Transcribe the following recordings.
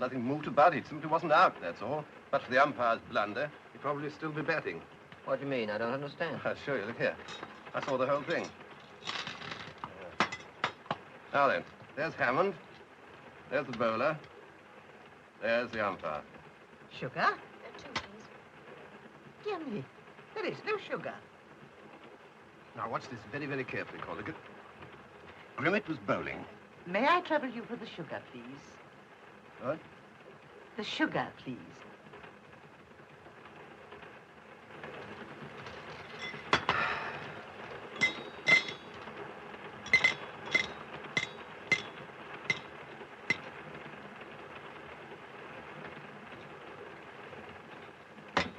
nothing moved about. It simply wasn't out, that's all. But for the umpire's blunder, he'd probably still be batting. What do you mean? I don't understand. I'll show you. Look here. I saw the whole thing. Now then, there's Hammond. There's the bowler. There's the umpire. Sugar? Two, please. Dear me, there is no sugar. Now, watch this very, very carefully, Caldicott. Grimmett was bowling. May I trouble you for the sugar, please? What? The sugar, please.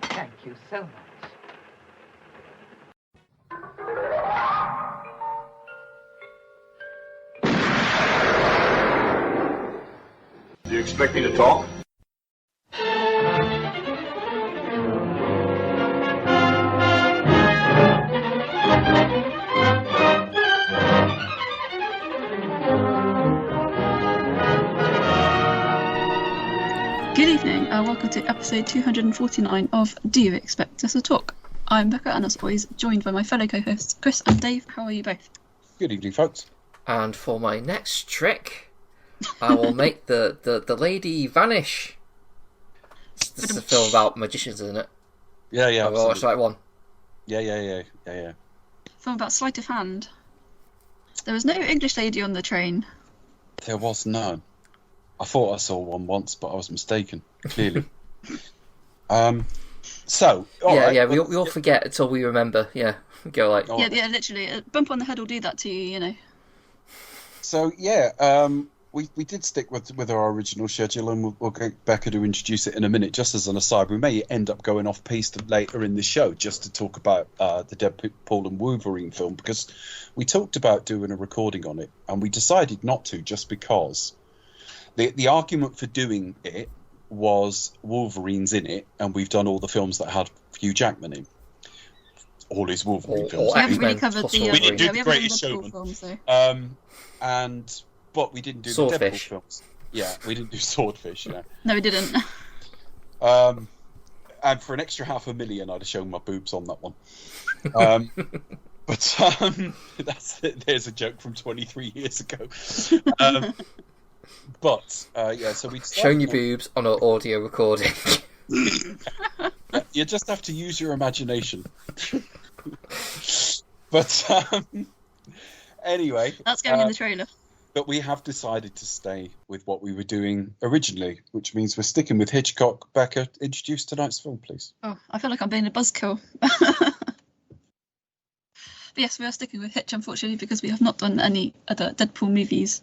Thank you so much. Do you expect me to talk? Good evening and welcome to episode 249 of Do You Expect Us to Talk? I'm Becca and as always joined by my fellow co-hosts Chris and Dave. How are you both? Good evening, folks. And for my next trick, I will make the Lady Vanish. This is a film about magicians, isn't it? Yeah, I'll watch that one. Yeah. Film about sleight of hand. There was no English lady on the train. There was none. I thought I saw one once, but I was mistaken, clearly. So, we all forget until we remember. Yeah, go like. Yeah, literally. A bump on the head will do that to you, you know. So, we did stick with our original schedule, and we'll get Becca to introduce it in a minute. Just as an aside, we may end up going off piste later in the show just to talk about the Deadpool and Wolverine film, because we talked about doing a recording on it, and we decided not to just because the argument for doing it was Wolverine's in it, and we've done all the films that had Hugh Jackman in. All his Wolverine films. We haven't really covered the we didn't do The Greatest Showman. Films, though. But we didn't do Swordfish. the Deadpool films. Yeah, we didn't do Swordfish, yeah. No, we didn't. And for an extra $500,000, I'd have shown my boobs on that one. There's a joke from 23 years ago. So we Showing your boobs on an audio recording. You just have to use your imagination. But anyway, that's going in the trailer. But we have decided to stay with what we were doing originally, which means we're sticking with Hitchcock. Becca, introduce tonight's film, please. Oh, I feel like I'm being a buzzkill. But yes, we are sticking with Hitch, unfortunately, because we have not done any other Deadpool movies.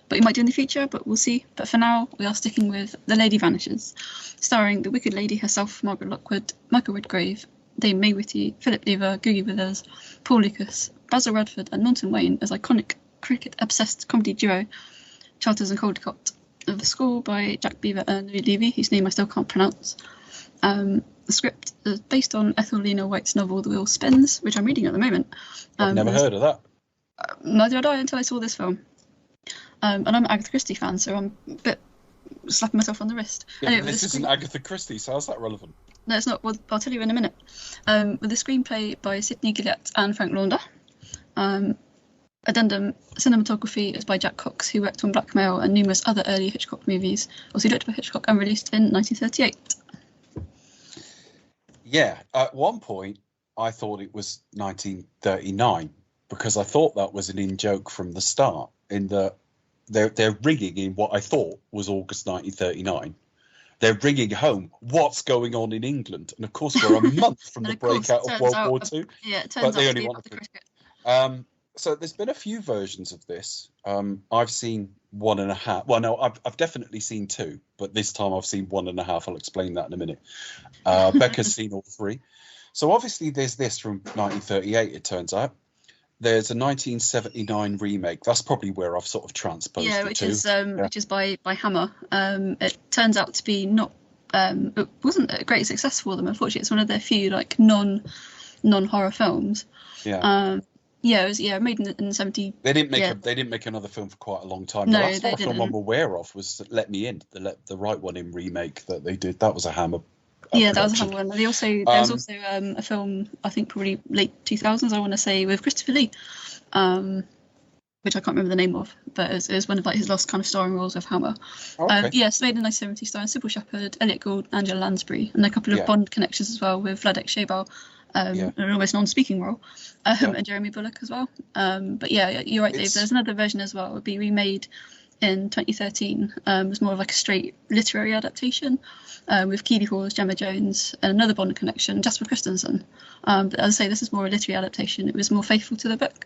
But we might do in the future, but we'll see. But for now, we are sticking with The Lady Vanishes, starring the Wicked Lady herself, Margaret Lockwood, Michael Redgrave, Dame May Whitty, Philip Lever, Googie Withers, Paul Lucas, Basil Radford and Norton Wayne as iconic cricket-obsessed comedy duo Charters and Caldicott. The score by Jack Beaver and Louis Levy, whose name I still can't pronounce. The script is based on Ethel Lena White's novel The Wheel Spins, which I'm reading at the moment. I've never heard of that. Neither had I until I saw this film. And I'm an Agatha Christie fan, so I'm a bit slapping myself on the wrist. Yeah, anyway, this isn't Agatha Christie, so how's that relevant? No, it's not. Well, I'll tell you in a minute. With a screenplay by Sidney Gillette and Frank Launder. Addendum cinematography is by Jack Cox, who worked on Blackmail and numerous other early Hitchcock movies. Also directed by Hitchcock and released in 1938. Yeah, at one point I thought it was 1939 because I thought that was an in-joke from the start, in that they're ringing in what I thought was August 1939. They're ringing home what's going on in England, and of course we're a month from the breakout of World War II. Yeah, it turns out to be about the cricket. So there's been a few versions of this. I've seen 1.5. Well, no, I've definitely seen 2, but this time I've seen 1.5. I'll explain that in a minute. Becca's seen all 3. So obviously there's this from 1938, it turns out. There's a 1979 remake. That's probably where I've sort of transposed it to. Which is by Hammer. It turns out to be not. It wasn't a great success for them. Unfortunately, it's one of their few non-horror films. Yeah. Yeah, it was made in the 70s. They didn't make Yeah. they didn't make another film for quite a long time. No, the last they horror film didn't. I'm aware of was Let Me In, the right one in remake that they did. That was a Hammer. Yeah, that was a production. Hammer one. There was also a film, I think probably late 2000s, I want to say, with Christopher Lee, which I can't remember the name of, but it was one of like his last kind of starring roles with Hammer. Okay. Yes, made in 1970s, starring Sybil Shepherd, Elliot Gould, Angela Lansbury, and a couple of Yeah. Bond connections as well with Vladek Sheybal, an almost non-speaking role, and Jeremy Bulloch as well. But yeah, you're right, Dave. There's another version as well. It would be remade in 2013. It was more of like a straight literary adaptation with Keeley Hawes, Gemma Jones, and another Bond connection, Jasper Christensen. But as I say, this is more a literary adaptation. It was more faithful to the book.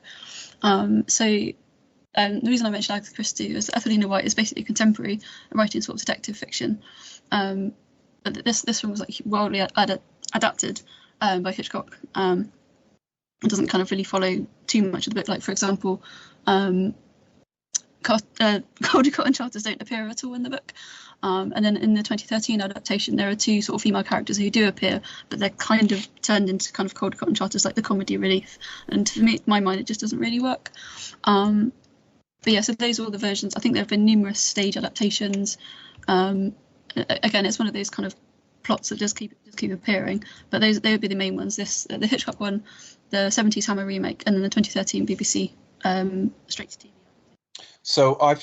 The reason I mentioned Agatha Christie is Ethelina White is basically contemporary, writing sort of detective fiction. But this one was like wildly adapted by Hitchcock. It doesn't kind of really follow too much of the book. Like, for example, Caldicott and Charters don't appear at all in the book. And then in the 2013 adaptation, there are two sort of female characters who do appear, but they're kind of turned into kind of Caldicott and Charters, like the comedy relief. And to me, my mind, it just doesn't really work. But yeah, so those are all the versions. I think there have been numerous stage adaptations. Again, it's one of those kind of plots that just keep appearing. But they would be the main ones. The Hitchcock one, the 70s Hammer remake, and then the 2013 BBC straight to TV. So I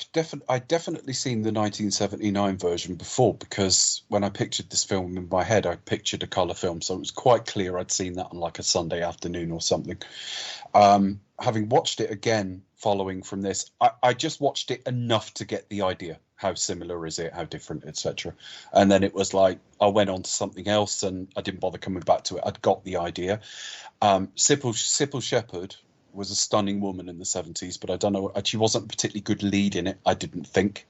definitely seen the 1979 version before, because when I pictured this film in my head, I pictured a colour film, so it was quite clear I'd seen that on like a Sunday afternoon or something. Having watched it again following from this, I just watched it enough to get the idea. How similar is it? How different, etc. And then it was like I went on to something else, and I didn't bother coming back to it. I'd got the idea. Sybil Shepherd was a stunning woman in the 70s, but I don't know, she wasn't a particularly good lead in it, I didn't think.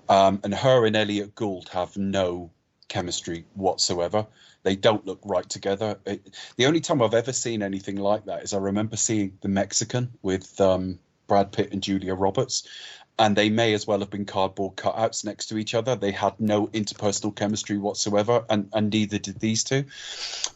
And her and Elliot Gould have no chemistry whatsoever. They don't look right together. The only time I've ever seen anything like that is I remember seeing The Mexican with Brad Pitt and Julia Roberts, and they may as well have been cardboard cutouts next to each other. They had no interpersonal chemistry whatsoever, and neither did these two.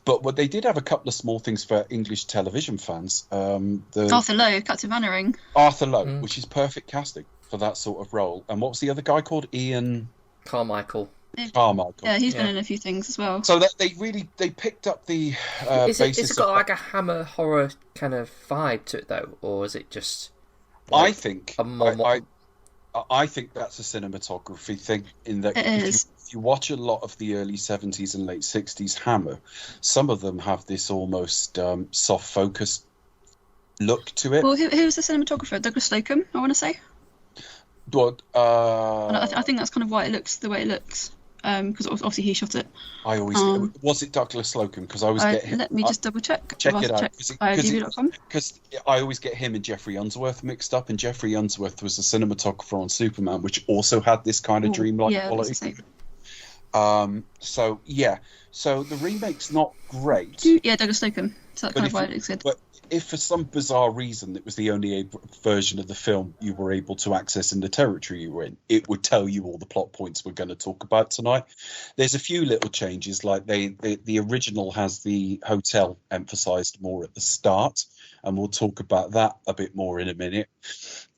But what they did have a couple of small things for English television fans. Arthur Lowe, Captain Mannering. Arthur Lowe, which is perfect casting for that sort of role. And what was the other guy called? Ian Carmichael. Yeah, he's been in a few things as well. So that they picked up the basis. Is it got like a Hammer horror kind of vibe to it though, or is it just? I think I think that's a cinematography thing. In that, if you watch a lot of the early 70s and late 60s Hammer, some of them have this almost soft focus look to it. Well, who was the cinematographer? Douglas Slocum, I want to say. But And I think that's kind of why it looks the way it looks. Because obviously he shot it. I always was it Douglas Slocum, because I always get him. Let me just double check. Check it out, IMDb.com. because I always get him and Jeffrey Unsworth mixed up, and Jeffrey Unsworth was the cinematographer on Superman, which also had this kind of dreamlike quality. So the remake's not great. Yeah, Douglas Slocum. So that's kind of why it looks good. But if for some bizarre reason it was the only version of the film you were able to access in the territory you were in, it would tell you all the plot points we're going to talk about tonight. There's a few little changes, like the original has the hotel emphasized more at the start, and we'll talk about that a bit more in a minute.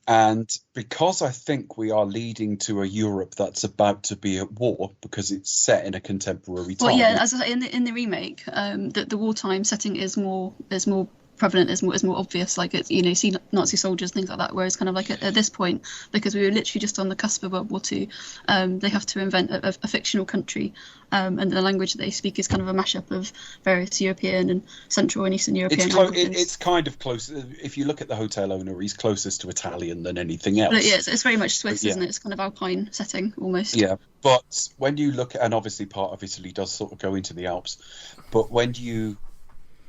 And because I think we are leading to a Europe that's about to be at war, because it's set in a contemporary time. Well, yeah, as I say, in the remake, the wartime setting is more prevalent, is more obvious. Like, it's, you see Nazi soldiers, things like that. Whereas kind of like at this point, because we were literally just on the cusp of World War II, they have to invent a fictional country, and the language that they speak is kind of a mashup of various European and Central and Eastern European languages. It's kind of close. If you look at the hotel owner, he's closest to Italian than anything else. But yeah, it's very much Swiss, isn't it? It's kind of Alpine setting almost. Yeah, but when you look at, and obviously part of Italy does sort of go into the Alps, but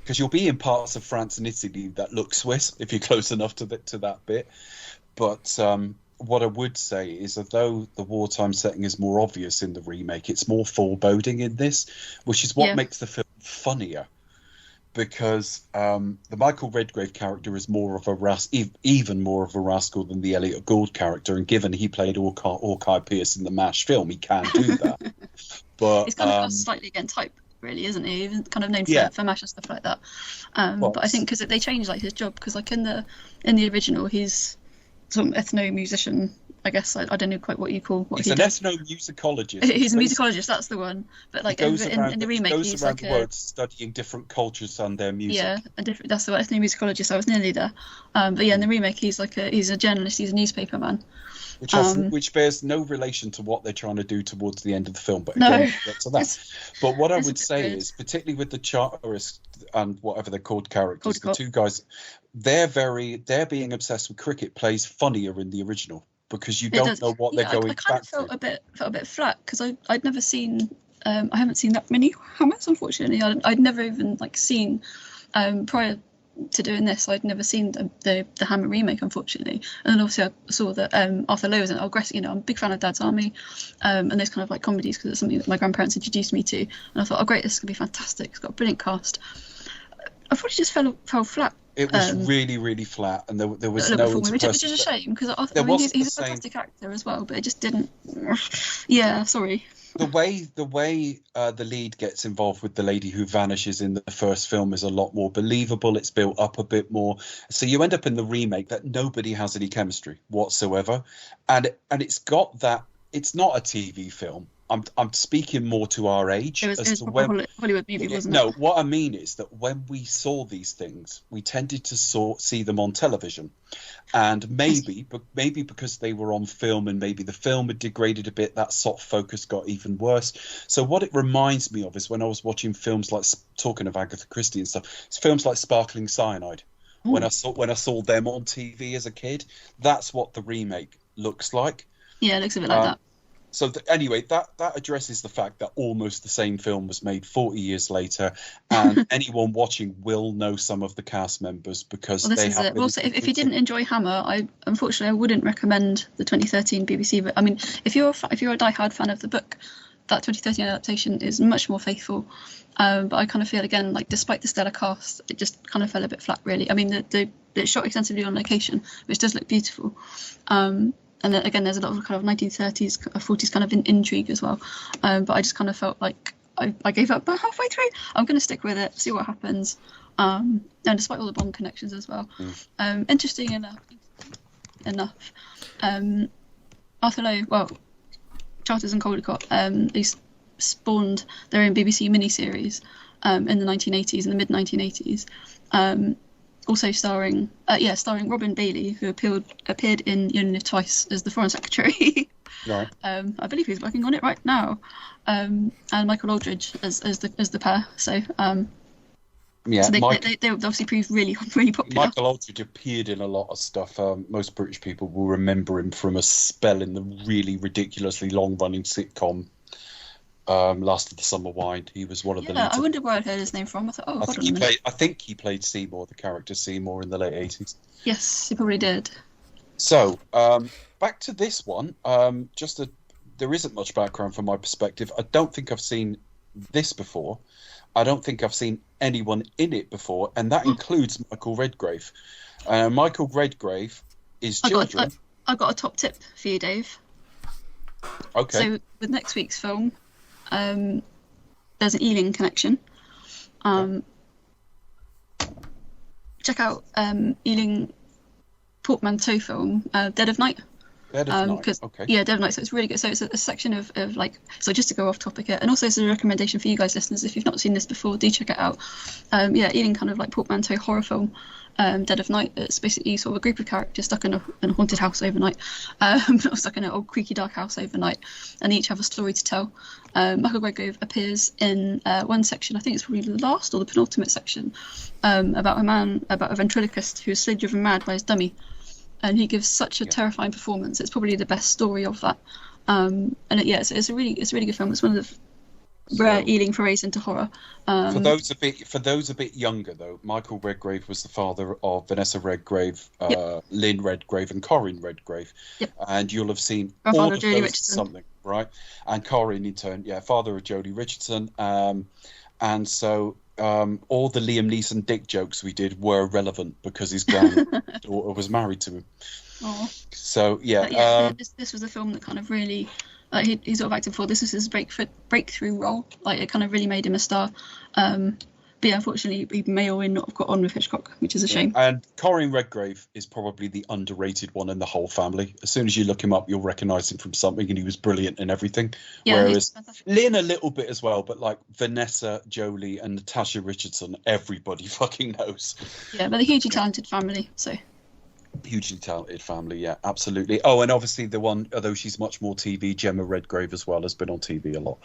because you'll be in parts of France and Italy that look Swiss if you're close enough to that bit. But what I would say is, although the wartime setting is more obvious in the remake, it's more foreboding in this, which is what makes the film funnier. Because the Michael Redgrave character is more of even more of a rascal than the Elliot Gould character, and given he played Orkai Pierce in the MASH film, he can do that. But it's kind of slightly against type. really, isn't he? He's kind of known Yeah. for MASH and stuff like that. Well, But I think because they changed like his job, because like in the original he's some ethno-musician, I guess. I don't know quite what you call what He's he an does. ethnomusicologist. He's a musicologist, that's the one. But like in the remake, goes he's around like the world studying different cultures and their music. yeah, a different. That's the one, ethnomusicologist. I was nearly there. But yeah, in the remake, he's a journalist. He's a newspaper man. Which bears no relation to what they're trying to do towards the end of the film. But No. again, we'll get to that. But what I it's a would bit say weird. is, particularly with the Charters and whatever they're called characters, the Caldicott. two guys, they're being obsessed with cricket plays funnier in the original because you It don't does. know what they're going I kind back of felt to. a bit flat because I'd never seen. I haven't seen that many Hammers, unfortunately. I'd never even like seen prior to doing this. I'd never seen the Hammer remake, unfortunately. And then obviously I saw that Arthur Lowe was in. I'm a big fan of Dad's Army, and those kind of like comedies because it's something that my grandparents introduced me to. And I thought, oh great, this is gonna be fantastic. It's got a brilliant cast. Unfortunately, just fell flat. It was really, really flat, and there was a no little bit for me, which is a interpersonal. shame because wasn't he's the a same- fantastic actor as well, but it just didn't. Yeah, sorry. The way the lead gets involved with the lady who vanishes in the first film is a lot more believable. It's built up a bit more, so you end up in the remake that nobody has any chemistry whatsoever, and it's got that. It's not a TV film. I'm speaking more to our age It was as to a when. Hollywood movie, wasn't No, it? what I mean is that when we saw these things, we tended to see them on television, and maybe because they were on film and maybe the film had degraded a bit, that soft focus got even worse. So what it reminds me of is when I was watching films like, talking of Agatha Christie and stuff, it's films like Sparkling Cyanide. When I saw them on TV as a kid, that's what the remake looks like. Yeah, it looks a bit like that. So anyway, that addresses the fact that almost the same film was made 40 years later, and anyone watching will know some of the cast members because Well, this they is have. it. Also, if you didn't enjoy Hammer, unfortunately I wouldn't recommend the 2013 BBC. But I mean, if you're a diehard fan of the book, that 2013 adaptation is much more faithful. But I kind of feel again, like despite the stellar cast, it just kind of fell a bit flat, really. I mean, it's shot extensively on location, which does look beautiful. And then, again, there's a lot of kind of 1930s, 40s kind of intrigue as well. But I just kind of felt like I gave up about halfway through. I'm going to stick with it, see what happens. And despite all the Bond connections as well. Interesting enough. Arthur Lowe, well, Charters and Caldicott, they spawned their own BBC miniseries in the 1980s, in the mid-1980s. Also starring Robin Bailey, who appeared in Union twice as the Foreign Secretary. Right. I believe he's working on it right now. And Michael Aldridge as the pair. So Yeah, so they obviously proved really, really popular. Michael Aldridge appeared in a lot of stuff. Most British people will remember him from a spell in the really ridiculously long-running sitcom Last of the Summer Wine. He was one of the leads. I wonder where I'd heard his name from. I thought, I think he played Seymour, the character Seymour, in the late 80s. Yes, he probably did. So, back to this one. There isn't much background from my perspective. I don't think I've seen this before. I don't think I've seen anyone in it before, and that includes Michael Redgrave. Michael Redgrave is children. I got a top tip for you, Dave. Okay. So with next week's film, there's an Ealing connection. Check out Ealing portmanteau film, Dead of Night. Dead of Night. Okay. Yeah, Dead of Night. So it's really good. So it's a section of like, so just to go off topic here, and also it's a recommendation for you guys listeners. If you've not seen this before, do check it out. Ealing kind of like portmanteau horror film. Dead of Night. It's basically sort of a group of characters stuck in a haunted house overnight, stuck in an old creaky dark house overnight, and they each have a story to tell. Michael Redgrave appears in one section, I think it's probably the last or the penultimate section, about a ventriloquist who is slowly driven mad by his dummy, and he gives such a terrifying performance. It's probably the best story of that, it's a really good film. It's one of the rare Ealing forays into horror. For those a bit younger, though, Michael Redgrave was the father of Vanessa Redgrave, Lynn Redgrave, and Corinne Redgrave. Yep. And you'll have seen all of those something, right? And Corinne, in turn, father of Jodie Richardson. And so all the Liam Neeson dick jokes we did were relevant because his granddaughter was married to him. Aww. So this was a film that kind of really He sort of acted for. This was his breakthrough role. Like, it kind of really made him a star. But yeah, unfortunately, he may or may not have got on with Hitchcock, which is a shame. And Corey Redgrave is probably the underrated one in the whole family. As soon as you look him up, you'll recognise him from something, and he was brilliant in everything. Yeah, whereas Lynn a little bit as well, but like Vanessa Jolie and Natasha Richardson, everybody fucking knows. Yeah, but a hugely talented family, so... Hugely talented family, yeah, absolutely. Oh, and obviously the one, although she's much more TV, Gemma Redgrave as well, has been on TV a lot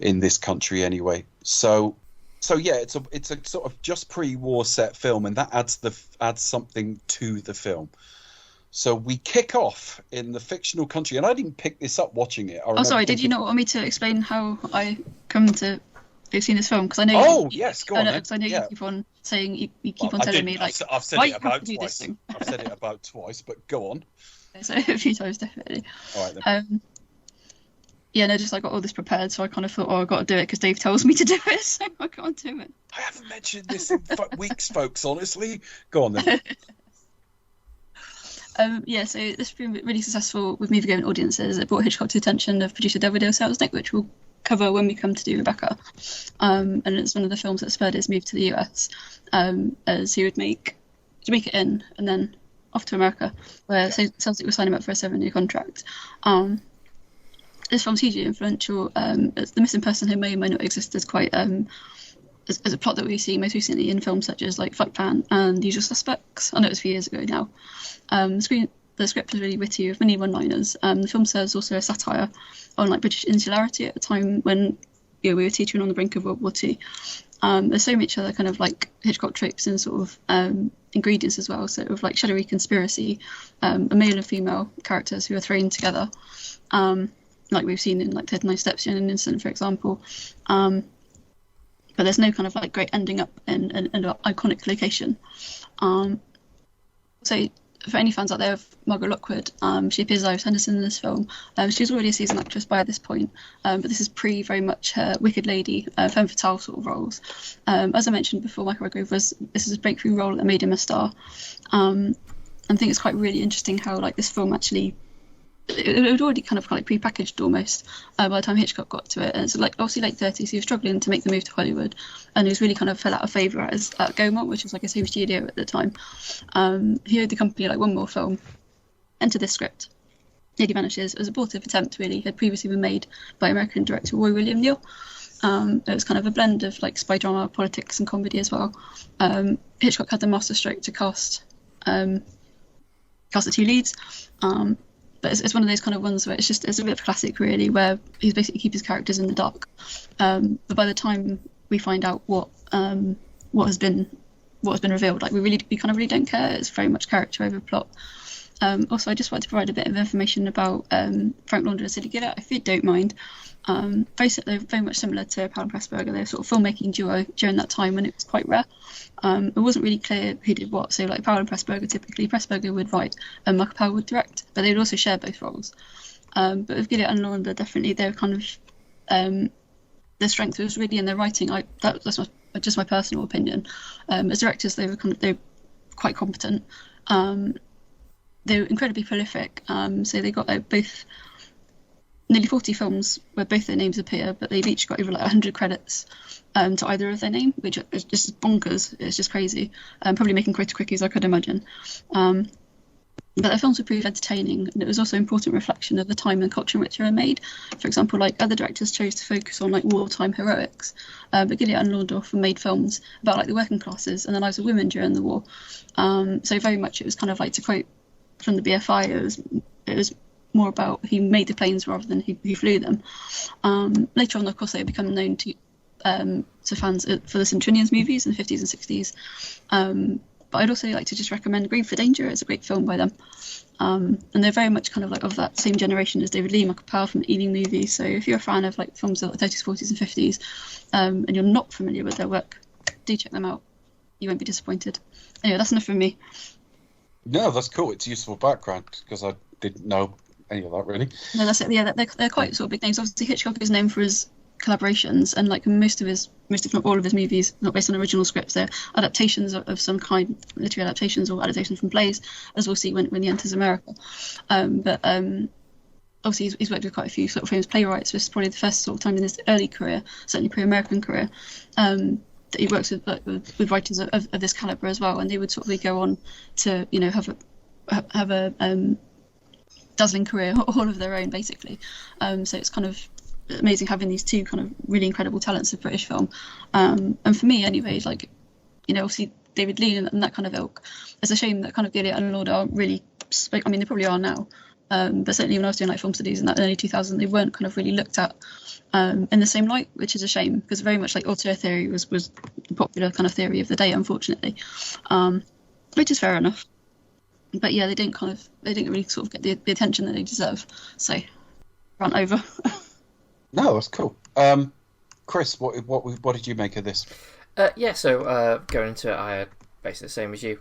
in this country anyway. So yeah, it's a sort of just pre-war set film, and that adds something to the film. So we kick off in the fictional country, and I didn't pick this up watching it. Oh, sorry, did you not want me to explain how I come to have seen this film? Because I know. Oh, yes, go on. Because I know you keep on saying you keep on telling me like I've said why it you have about to do twice. this thing. I've said it about twice, but go on. So a few times definitely. All right then. Yeah, no, just I got all this prepared, so I kind of thought, oh, I got to do it because Dave tells me to do it, so I can't do it. I haven't mentioned this in weeks, folks. Honestly, go on then. Yeah, so this has been really successful with movie-going audiences. It brought Hitchcock to the attention of producer David Selznick, which we'll cover when we come to do Rebecca. And it's one of the films that spurred his move to the US, as he would make Jamaica and then off to America, where Selznick was signing him up for a 7-year contract. This film's hugely influential. It's The Missing Person Who May or May Not Exist is quite as a plot that we see most recently in films such as like Fight Plan and The Usual Suspects. I know it was a few years ago now. The script is really witty with many one-liners. The film serves also a satire on like British insularity at a time when we were teetering on the brink of World War II. There's so much other kind of like Hitchcock tropes and sort of ingredients as well. So of like shadowy conspiracy, a male and female characters who are thrown together. Like we've seen in like 39 Steps in an Incident, for example. But there's no kind of like great ending up in an iconic location. So for any fans out there of Margaret Lockwood, she appears as Iris Henderson in this film. She's already a seasoned actress by this point, but this is very much her wicked lady, femme fatale sort of roles. As I mentioned before, Michael Redgrave this is a breakthrough role that made him a star. I think it's quite really interesting how like this film actually it was already kind of like pre-packaged almost by the time Hitchcock got to it, and it's like obviously late 30s, he was struggling to make the move to Hollywood, and he was really kind of fell out of favour at Gaumont, which was like his home studio at the time. He owed the company like one more film. Enter this script, Lady Vanishes. It was an abortive attempt, really. It had previously been made by American director Roy William Neill. It was kind of a blend of like spy drama, politics, and comedy as well. Hitchcock had the masterstroke to cast the 2 leads. But it's one of those kind of ones where it's a bit of a classic, really, where he's basically keep his characters in the dark. But by the time we find out what has been revealed, like we kind of really don't care. It's very much character over plot. Also, I just wanted to provide a bit of information about Frank Launder and Sidney Gillett, if you don't mind. They're very much similar to Powell and Pressburger. They're sort of filmmaking duo during that time when it was quite rare. It wasn't really clear who did what. So like Powell and Pressburger, typically Pressburger would write and Michael Powell would direct, but they would also share both roles. But with Gillett and Launder, definitely they're kind of their strength was really in their writing. That's just my personal opinion. As directors, they're quite competent. They were incredibly prolific. So they got both nearly 40 films where both their names appear, but they've each got over like 100 credits to either of their name, which is just bonkers. It's just crazy. Probably making quite quickies, I could imagine. But their films were pretty entertaining, and it was also an important reflection of the time and culture in which they were made. For example, like other directors chose to focus on like wartime heroics, but Gillett and Launder often made films about like the working classes and the lives of women during the war. So very much it was kind of like, to quote from the BFI, it was more about he made the planes rather than he flew them. Later on, of course, they become known to fans for the Centurions movies in the 50s and 60s. But I'd also like to just recommend Green for Danger. It's a great film by them. And they're very much kind of like of that same generation as David Lee, Michael Powell from the Ealing movies. So if you're a fan of like films of the 30s, 40s and 50s, and you're not familiar with their work, do check them out. You won't be disappointed. Anyway, that's enough from me. No, that's cool. It's a useful background because I didn't know any of that, really. No, that's it. Yeah, they're quite sort of big names. Obviously, Hitchcock is known for his collaborations, and like most if not all of his movies, not based on original scripts, they're adaptations of some kind, literary adaptations or adaptations from plays, as we'll see when he enters America. But obviously he's worked with quite a few sort of famous playwrights. This is probably the first sort of time in his early career, certainly pre-American career, that he works with writers of this caliber as well, and they would sort of go on to have a dazzling career all of their own, basically. So it's kind of amazing having these two kind of really incredible talents of British film. And for me, anyway, like, obviously David Lean and that kind of ilk. It's a shame that kind of Gilead and Lord aren't really. I mean, they probably are now. But certainly when I was doing like film studies in that early 2000s, they weren't kind of really looked at in the same light, which is a shame, because very much like auteur theory was the popular kind of theory of the day, unfortunately, which is fair enough. But yeah, they didn't really sort of get the attention that they deserve. So, run over. No, that's cool. Chris, what did you make of this? So going into it, I had basically the same as you.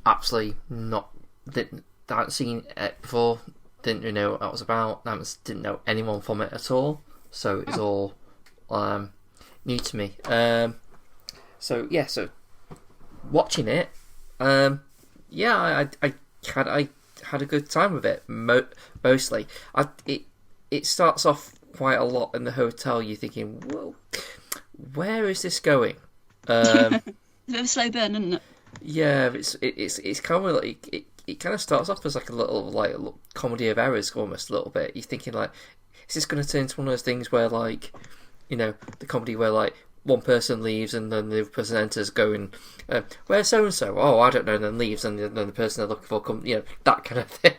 Absolutely not. I hadn't seen it before, didn't really know what that was about, didn't know anyone from it at all, so it was all new to me. So watching it, I had a good time with it, mostly. It starts off quite a lot in the hotel, you're thinking, whoa, where is this going? A bit of a slow burn, isn't it? Yeah, it's kind of like it kind of starts off as like a little comedy of errors, almost a little bit. You're thinking like, is this going to turn into one of those things where like, the comedy where like one person leaves and then the other person enters, going, where's so and so? Oh, I don't know, and then leaves, and then the person they're looking for comes, that kind of thing.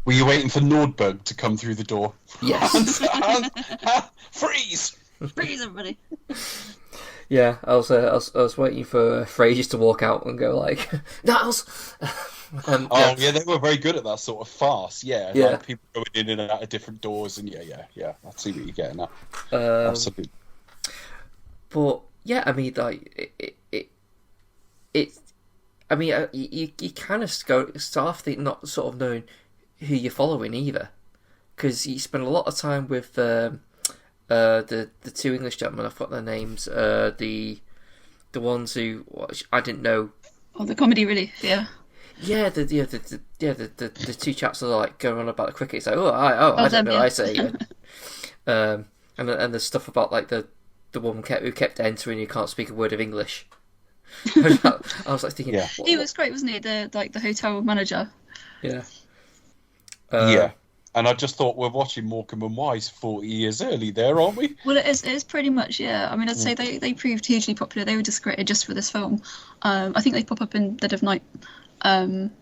Were you waiting for Nordberg to come through the door? Yes. Freeze! Freeze, everybody. Yeah, I was waiting for Fraser to walk out and go like, Niles. Yeah, they were very good at that sort of farce. Yeah, yeah. Like people going in and out of different doors, and yeah. I see what you're getting at. Absolutely. But yeah, I mean, like I mean, you kind of start off not sort of knowing who you're following either, because you spend a lot of time with the two English gentlemen. I've got their names. The ones who I didn't know. Oh, the comedy relief, yeah. Yeah, the two chaps are like going on about the cricket. It's like, I don't know, yeah. I say. And the stuff about like the woman who kept entering, you can't speak a word of English. I was like thinking, yeah. He was great, wasn't he? The hotel manager. Yeah. Yeah. And I just thought we're watching Morecambe and Wise 40 years early there, aren't we? Well, it is pretty much, yeah. I mean, I'd say they proved hugely popular. They were just created just for this film. I think they pop up in Dead of Night, and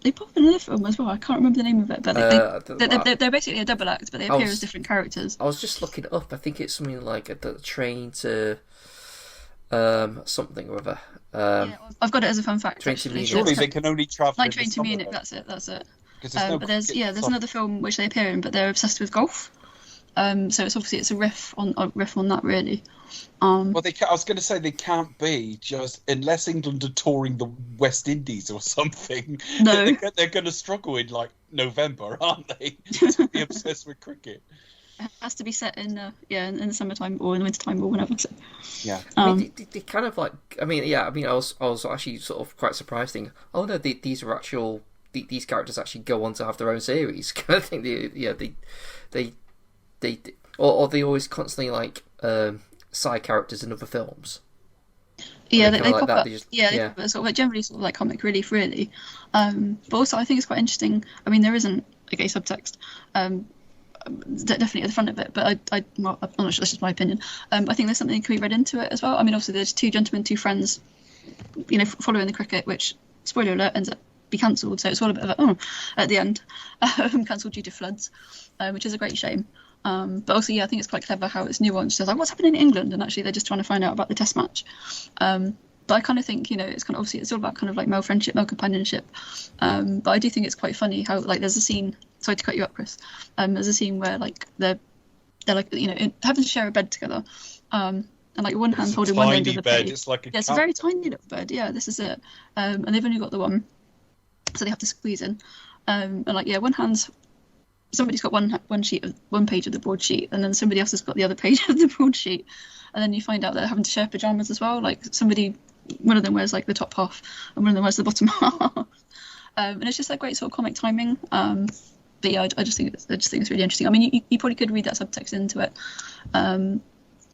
they pop up in another film as well. I can't remember the name of it, but they're basically a double act, but they appear as different characters. I was just looking it up. I think it's something like a train to something or other. Yeah, I've got it as a fun fact. Surely they can only travel. Like Train to Munich. That's it. But there's another film which they appear in, but they're obsessed with golf. So it's a riff on that, really. Well, I was going to say they can't be just unless England are touring the West Indies or something. No, they're going to struggle in like November, aren't they? To be obsessed with cricket. It has to be set in the summertime or in the wintertime or whenever. So. Yeah. I mean, they kind of like. I was actually sort of quite surprised, thinking, oh no, these are actual. These characters actually go on to have their own series. I think they or they always constantly like side characters in other films. Yeah, they like pop that. up. They just, They sort of like generally sort of like comic relief, really. But also I think it's quite interesting. I mean, there isn't a gay subtext. Definitely at the front of it, but I'm not sure. That's just my opinion. I think there's something that can be read into it as well. I mean, obviously there's two gentlemen, two friends, following the cricket, which spoiler alert ends up be cancelled, so it's all a bit of at the end, cancelled due to floods, which is a great shame. But also, I think it's quite clever how it's nuanced. It's like, what's happening in England? And actually, they're just trying to find out about the Test match. But I kind of think, it's kind of obviously it's all about kind of like male friendship, male companionship. But I do think it's quite funny how like there's a scene. Sorry to cut you up, Chris. There's a scene where like they're like having to share a bed together. And like one hand holding one end of the bed. It's like it's a very tiny little bed. Yeah, this is it. And they've only got the one. So they have to squeeze in, and one hand's somebody's got one page of the broadsheet, and then somebody else has got the other page of the broadsheet, and then you find out they're having to share pajamas as well. Like one of them wears like the top half, and one of them wears the bottom half, and it's just like great sort of comic timing. but yeah, I just think it's really interesting. I mean, you probably could read that subtext into it, and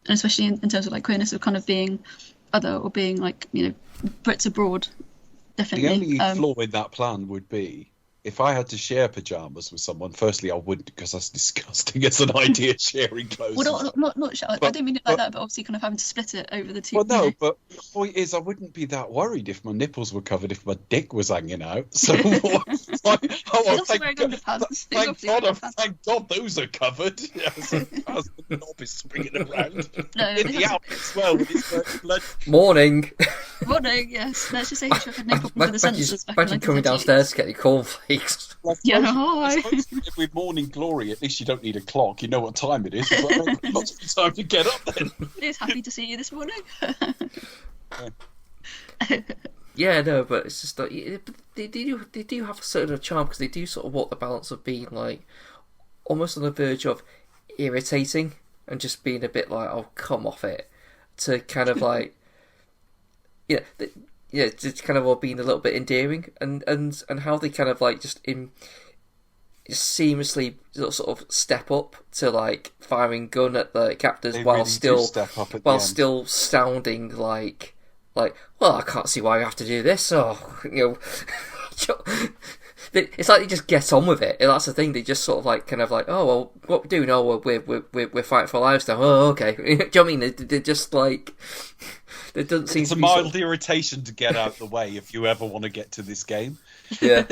especially in terms of like queerness of kind of being other or being like, you know, Brits abroad. Definitely. The only flaw in that plan would be if I had to share pajamas with someone. Firstly, I wouldn't, because that's disgusting as an idea, sharing clothes. Well, not I don't mean it like that, but obviously kind of having to split it over the two. Well, no, but the point is, I wouldn't be that worried if my nipples were covered, if my dick was hanging out. So, thank God those are covered. As the knob is swinging around. No, in the out as well with his blood. Morning. Morning, yes. Let's just say Hitchcock had no problem with the censors back Imagine in coming 1938. downstairs to get your cornflakes. Yeah, hi. With morning glory, at least you don't need a clock. You know what time it is. But lots of time to get up then. It's happy to see you this morning. Yeah, no, but it's just like they do have a certain charm, because they do sort of walk the balance of being like almost on the verge of irritating and just being a bit like, oh, come off it, to kind of like just kind of all being a little bit endearing, and how they kind of like just seamlessly sort of step up to like firing gun at the captors while still sounding like, well, I can't see why you have to do this. Oh, you know, it's like they just get on with it. And that's the thing. They just sort of like kind of like, oh well, what we're doing? Oh, we're fighting for our lives now. Oh, okay. Do you know what I mean? They're just like, there doesn't seem. It's to a be mild irritation to get out of the way if you ever want to get to this game. Yeah.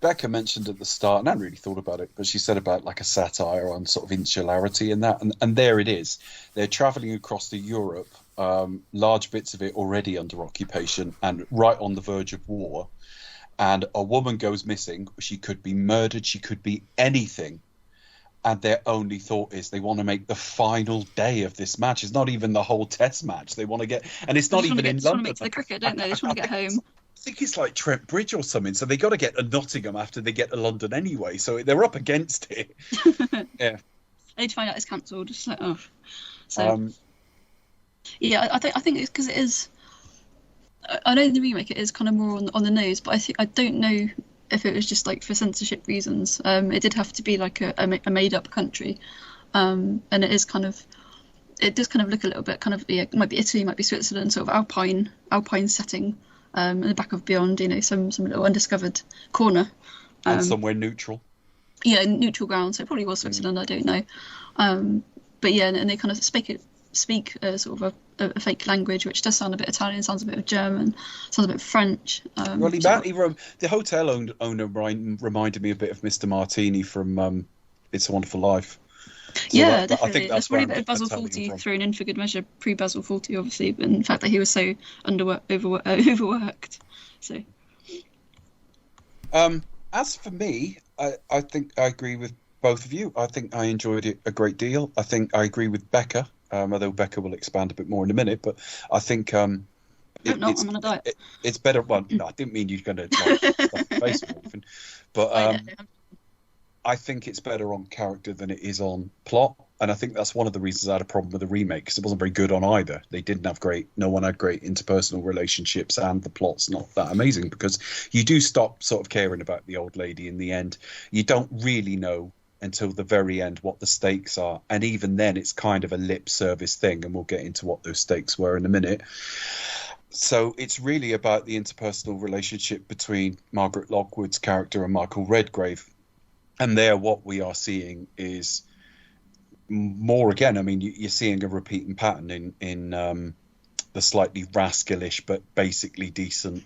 Becca mentioned at the start, and I hadn't really thought about it, but she said about like a satire on sort of insularity and that, and there it is. They're travelling across to Europe, large bits of it already under occupation and right on the verge of war, and a woman goes missing. She could be murdered, she could be anything, and their only thought is they want to make the final day of this match. It's not even the whole test match. They want to get, and it's not even in London. They want to make to the cricket, don't they? They just want to get home. I think it's like Trent Bridge or something, so they got to get to Nottingham after they get to London anyway, so they're up against it. Yeah. I need to find out it's cancelled. Just like, oh. So, yeah, I think it's because it is. I know in the remake it is kind of more on the nose, but I don't know if it was just like for censorship reasons. It did have to be like a made up country, and it is kind of. It does kind of look a little bit kind of, yeah, it might be Italy, might be Switzerland, sort of alpine setting. In the back of beyond, you know, some little undiscovered corner. And somewhere neutral. Yeah, neutral ground. So it probably was Switzerland. I don't know. But yeah, and they kind of speak sort of a fake language, which does sound a bit Italian, sounds a bit of German, sounds a bit French. Well, the hotel owner reminded me a bit of Mr. Martini from It's a Wonderful Life. So yeah, definitely. I think that's probably a bit of Basil Fawlty thrown in for good measure, pre-Basil Fawlty, obviously, but in fact that he was so overworked. So, as for me, I think I agree with both of you. I think I enjoyed it a great deal. I think I agree with Becca, although Becca will expand a bit more in a minute. But I think I'm on a diet. It's better. Well, no, I didn't mean you're going to like, stuff your face or anything, but I think it's better on character than it is on plot, and I think that's one of the reasons I had a problem with the remake, because it wasn't very good on either. No one had great interpersonal relationships, and the plot's not that amazing, because you do stop sort of caring about the old lady in the end. You don't really know until the very end what the stakes are, and even then it's kind of a lip service thing, and we'll get into what those stakes were in a minute. So it's really about the interpersonal relationship between Margaret Lockwood's character and Michael Redgrave. And there, what we are seeing is more again. I mean, you're seeing a repeating pattern in the slightly rascalish but basically decent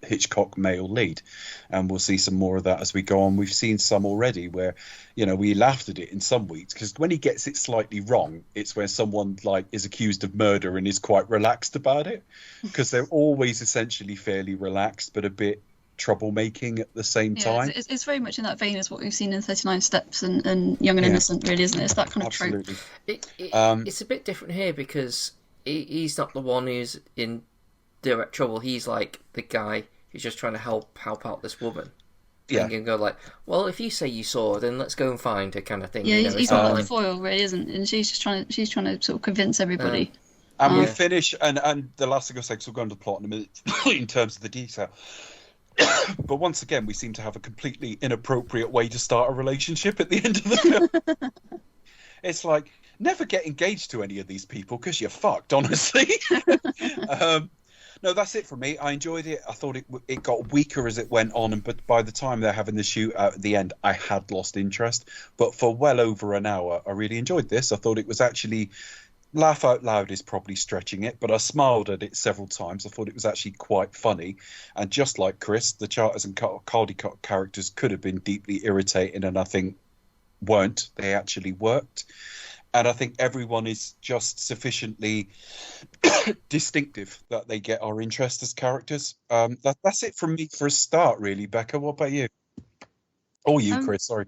Hitchcock male lead, and we'll see some more of that as we go on. We've seen some already where, you know, we laughed at it in some weeks, because when he gets it slightly wrong, it's where someone like is accused of murder and is quite relaxed about it, because they're always essentially fairly relaxed but a bit troublemaking at the same time. It's very much in that vein as what we've seen in 39 Steps and Young and Innocent, really, isn't it? It's that kind of trope. It's a bit different here, because he's not the one who's in direct trouble. He's like the guy who's just trying to help out this woman. Yeah. And go like, well, if you say you saw her, then let's go and find her, kind of thing. Yeah, you know, he's not like the foil, really, isn't? And she's trying to sort of convince everybody. And we finish, and the last thing I'll say, because we'll go into the plot in a minute in terms of the detail. But once again, we seem to have a completely inappropriate way to start a relationship at the end of the film. It's like, never get engaged to any of these people because you're fucked, honestly. No, that's it for me. I enjoyed it. I thought it got weaker as it went on, but by the time they're having the shoot at the end, I had lost interest. But for well over an hour, I really enjoyed this. I thought it was actually, laugh out loud is probably stretching it, but I smiled at it several times. I thought it was actually quite funny. And just like Chris, the Charters and Caldicott characters could have been deeply irritating, and I think weren't. They actually worked. And I think everyone is just sufficiently distinctive that they get our interest as characters. That's it from me for a start, really. Becca, what about you? Or you, Chris, sorry.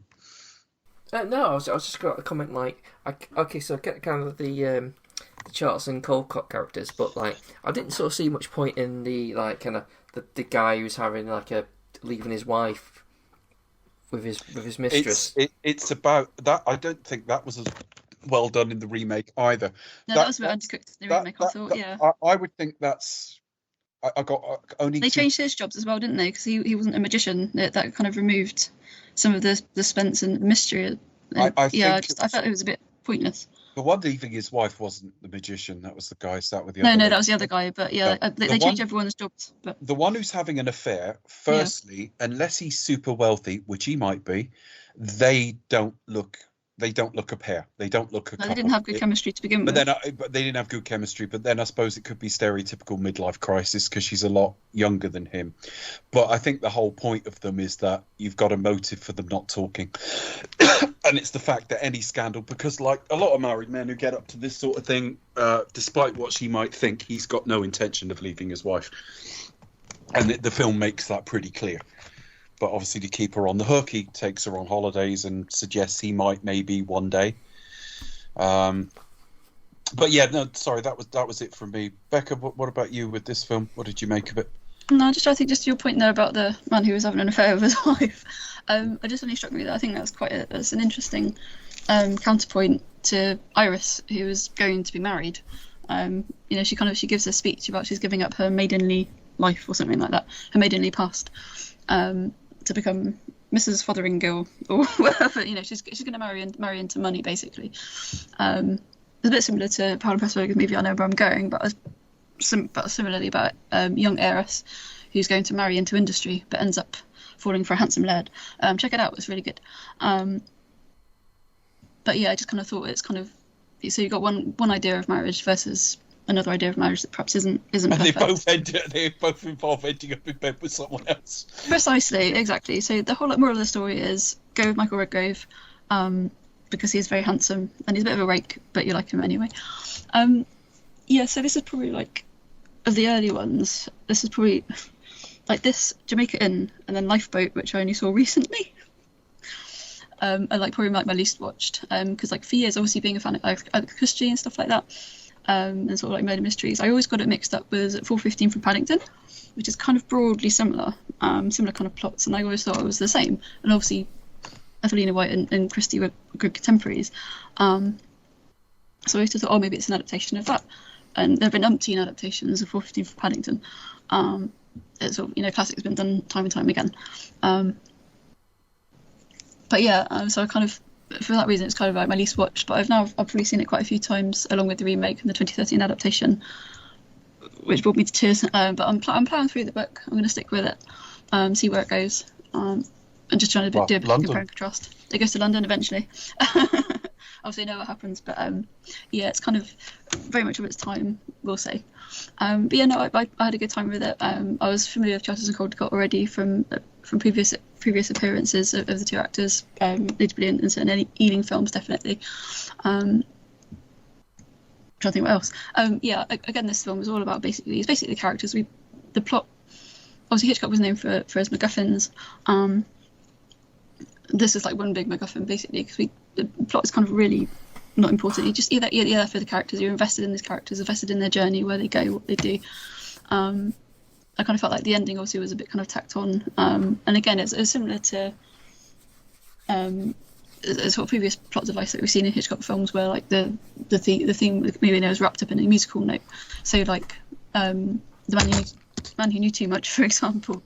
No, I was just got a comment like, okay, so I get kind of the Charters and Caldicott characters, but like I didn't sort of see much point in the like kind of the guy who's having like leaving his wife with his mistress. It's about that. I don't think that was as well done in the remake either. No, that was a bit undercooked in the remake. I thought, yeah. I would think that's. I got only. They changed his jobs as well, didn't they? Because he wasn't a magician. That kind of removed some of the suspense and mystery. And, I felt it was a bit pointless. The one leaving his wife wasn't the magician. That was the guy sat with the. No, that was the other guy. But yeah, they changed everyone's jobs. But the one who's having an affair, firstly, unless he's super wealthy, which he might be, they don't look a pair. They don't look a couple. They didn't have good chemistry to begin with. But they didn't have good chemistry. But then I suppose it could be stereotypical midlife crisis because she's a lot younger than him. But I think the whole point of them is that you've got a motive for them not talking. And it's the fact that any scandal, because like a lot of married men who get up to this sort of thing, despite what she might think, he's got no intention of leaving his wife. And the film makes that pretty clear. But obviously to keep her on the hook, he takes her on holidays and suggests he might maybe one day. But yeah, no, sorry, that was it from me. Becca, what about you with this film? What did you make of it? No, I think just your point there about the man who was having an affair with his wife. It just really struck me that I think that's that's an interesting counterpoint to Iris, who was going to be married. She gives a speech about she's giving up her maidenly life or something like that, her maidenly past. To become Mrs. Fotheringill or whatever, she's going to marry into money, basically. It's a bit similar to Paolo Pressburger's movie I Know Where I'm Going, but similarly about a young heiress who's going to marry into industry but ends up falling for a handsome lad. Check it out, it's really good. But yeah, I just kind of thought it's kind of, so you've got one idea of marriage versus another idea of marriage that perhaps isn't and perfect. They both involve ending up in bed with someone else. Precisely, exactly. So the whole moral of the story is go with Michael Redgrave, because he is very handsome and he's a bit of a rake, but you like him anyway. So this is probably like, of the early ones, this is probably like this, Jamaica Inn, and then Lifeboat, which I only saw recently. I probably like my least watched, because like for years, obviously being a fan of Agatha Christie and stuff like that. And sort of like murder mysteries, I always got it mixed up with 4:15 from Paddington, which is kind of broadly similar kind of plots, and I always thought it was the same. And obviously, Ethelina White and Christie were good contemporaries, so I used to thought, maybe it's an adaptation of that. And there have been umpteen adaptations of 4:15 from Paddington. It's sort of, classic's been done time and time again. But yeah, so I kind of, for that reason, it's kind of like my least watched, but I've probably seen it quite a few times along with the remake and the 2013 adaptation, which brought me to tears. But I'm plowing through the book. I'm going to stick with it, see where it goes, and just trying to do a bit of compare and contrast. It goes to London eventually. Obviously, I know what happens, but it's kind of very much of its time, we'll say. But yeah, no, I had a good time with it. I was familiar with Charters and Caldicott already from previous appearances of the two actors. They'd been in certain Ealing films, definitely. Trying to think what else. Again, this film was all about basically the characters. The plot. Obviously, Hitchcock was known for his MacGuffins. This is like one big MacGuffin, basically, because the plot is kind of really not important. You're there for the characters. You're invested in these characters, invested in their journey, where they go, what they do. I kind of felt like the ending obviously was a bit kind of tacked on. And again, it's similar to sort of previous plot device that we've seen in Hitchcock films, where like the theme of the movie is wrapped up in a musical note. So like the man Man Who Knew Too Much, for example,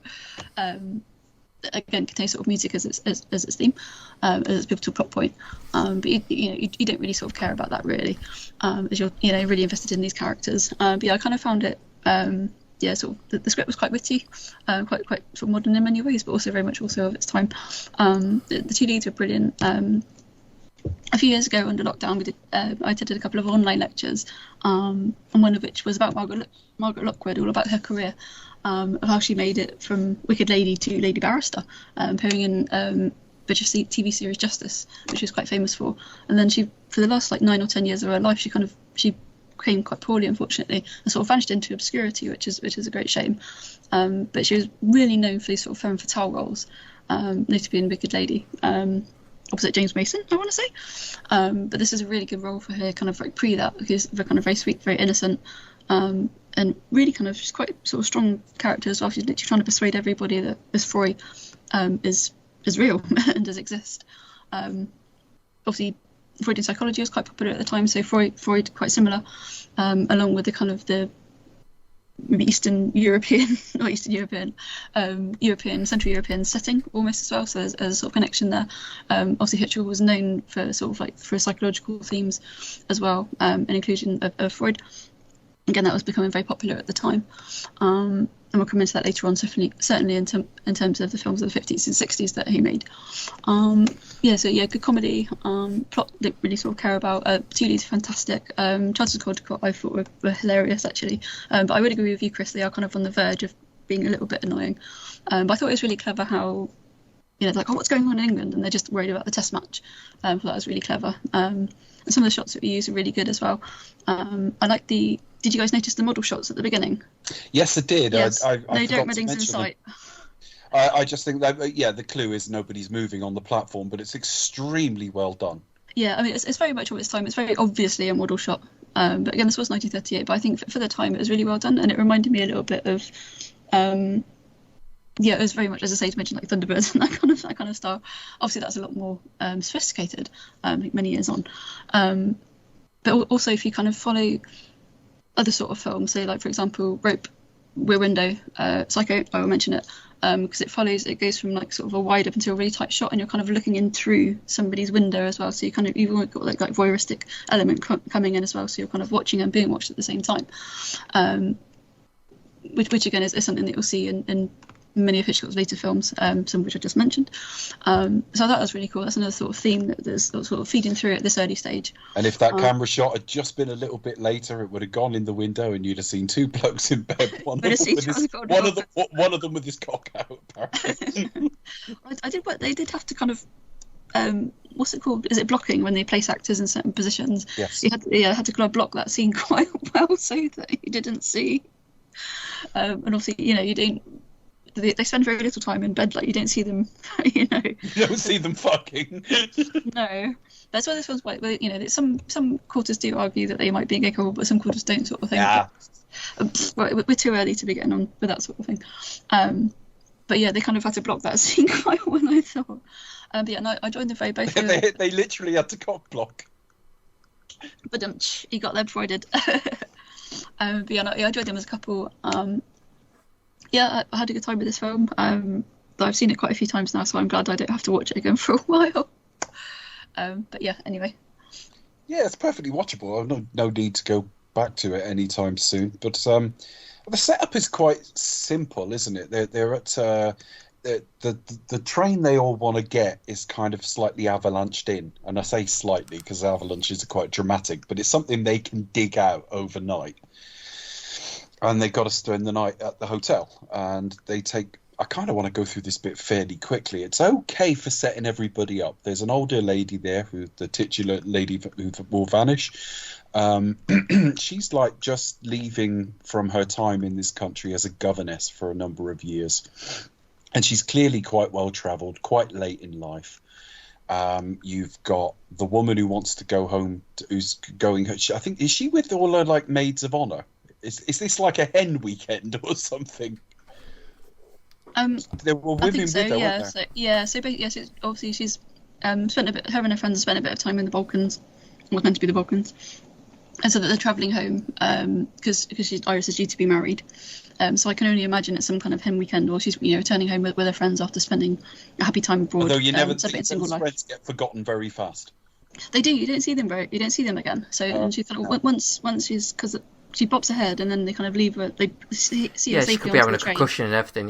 again contains sort of music as its theme, as its pivotal plot point. But you don't really sort of care about that really, as you're really invested in these characters. But yeah, I kind of found it. Sort of the script was quite witty, quite sort of modern in many ways, but also very much also of its time. The two leads were brilliant. A few years ago under lockdown, I did a couple of online lectures, and one of which was about Margaret Lockwood, all about her career, of how she made it from Wicked Lady to Lady Barrister, appearing in British TV series Justice, which she was quite famous for. And then she, for the last 9 or 10 years of her life, she became quite poorly, unfortunately, and sort of vanished into obscurity, which is a great shame. But she was really known for these sort of femme fatale roles, notably in Wicked Lady, opposite James Mason, I want to say. But this is a really good role for her, kind of pre that, because they're kind of very sweet, very innocent, and really kind of she's quite sort of strong character as well. She's literally trying to persuade everybody that Miss Froy is real and does exist. Obviously, Freudian psychology was quite popular at the time, so Freud quite similar, along with the kind of the maybe Central European setting almost as well. So there's a sort of connection there. Obviously, Hitchcock was known for sort of for psychological themes as well, and inclusion of Freud. Again, that was becoming very popular at the time. And we'll come into that later on, certainly in terms of the films of the 50s and 60s that he made. Good comedy, plot that really sort of care about. Two leads are fantastic. Charters and Caldicott I thought were hilarious, actually. But I would agree with you, Chris, they are kind of on the verge of being a little bit annoying. But I thought it was really clever how, what's going on in England? And they're just worried about the test match. I thought that was really clever. And some of the shots that we use are really good as well. I like Did you guys notice the model shots at the beginning? Yes, I did. Yes. I no direct weddings in sight. I just think that, the clue is nobody's moving on the platform, but it's extremely well done. Yeah, I mean, it's very much of its time. It's very obviously a model shot. But again, this was 1938, but I think for the time it was really well done, and it reminded me a little bit of... it was very much, as I say, to mention Thunderbirds and that kind of style. Obviously, that's a lot more sophisticated, many years on. But also, if you kind of follow other sort of films, say for example Rope, Rear Window, Psycho, I will mention it because it goes from sort of a wide up into a really tight shot, and you're kind of looking in through somebody's window as well, so you've got like voyeuristic element coming in as well, so you're kind of watching and being watched at the same time, which again is something that you'll see in many of Hitchcock's later films, some of which I just mentioned. So I thought that was really cool. That's another sort of theme that there's sort of feeding through at this early stage. And if that camera shot had just been a little bit later, it would have gone in the window and you'd have seen two blokes in bed. One of them with his cock out, apparently. They did have to kind of what's it called? Is it blocking when they place actors in certain positions? Yes. You had to kind of block that scene quite well so that you didn't see. And obviously, you don't. They spend very little time in bed. You don't see them. You don't see them fucking. No, that's why this one's quite. Some quarters do argue that they might be gay couple, but some quarters don't, sort of thing. Yeah. We're too early to be getting on with that sort of thing. But yeah, they kind of had to block that scene quite well, I thought. I joined them very both. They literally had to cock block. But he got them embroidered. I joined them as a couple. I had a good time with this film. I've seen it quite a few times now, so I'm glad I don't have to watch it again for a while. But yeah, anyway. Yeah, it's perfectly watchable. I've no need to go back to it anytime soon. But the setup is quite simple, isn't it? They're at the train they all want to get is kind of slightly avalanched in, and I say slightly because avalanches are quite dramatic, but it's something they can dig out overnight. And they got to spend the night at the hotel, and they take. I kind of want to go through this bit fairly quickly. It's okay for setting everybody up. There's an older lady there, the titular lady who will vanish. She's just leaving from her time in this country as a governess for a number of years, and she's clearly quite well travelled, quite late in life. You've got the woman who wants to go home, who's going. I think is she with all her maids of honour? Is this like a hen weekend or something? There were women I think so, with her, yeah. weren't So obviously she's spent a bit. Her and her friends spent a bit of time in the Balkans. What's meant to be the Balkans. and so that they're travelling home because Iris is due to be married. So I can only imagine it's some kind of hen weekend, or she's returning home with her friends after spending a happy time abroad. Although you never celebrating see those friends get forgotten very fast. They do. You don't see them again. So and she kind of once she's because she bops ahead, and then they kind of leave her. They see her she safely could be onto having the a train. concussion and everything.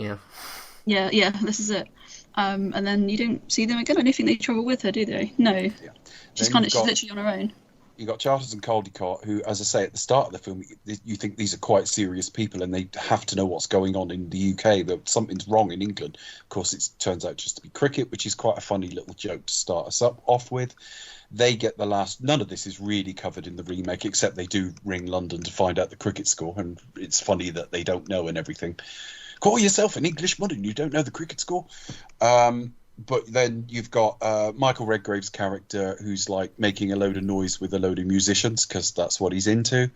Yeah. This is it. And then you don't see them again. I don't think they travel with her, do they? No. Yeah. She's literally on her own. You got Charters and Caldicott, who, as I say at the start of the film, you think these are quite serious people, and they have to know what's going on in the UK. That something's wrong in England. Of course, it turns out just to be cricket, which is quite a funny little joke to start us off with. They get the last. None of this is really covered in the remake, except they do ring London to find out the cricket score, and it's funny that they don't know and everything. Call yourself an Englishman and you don't know the cricket score. But then you've got Michael Redgrave's character, who's like making a load of noise with a load of musicians because that's what he's into.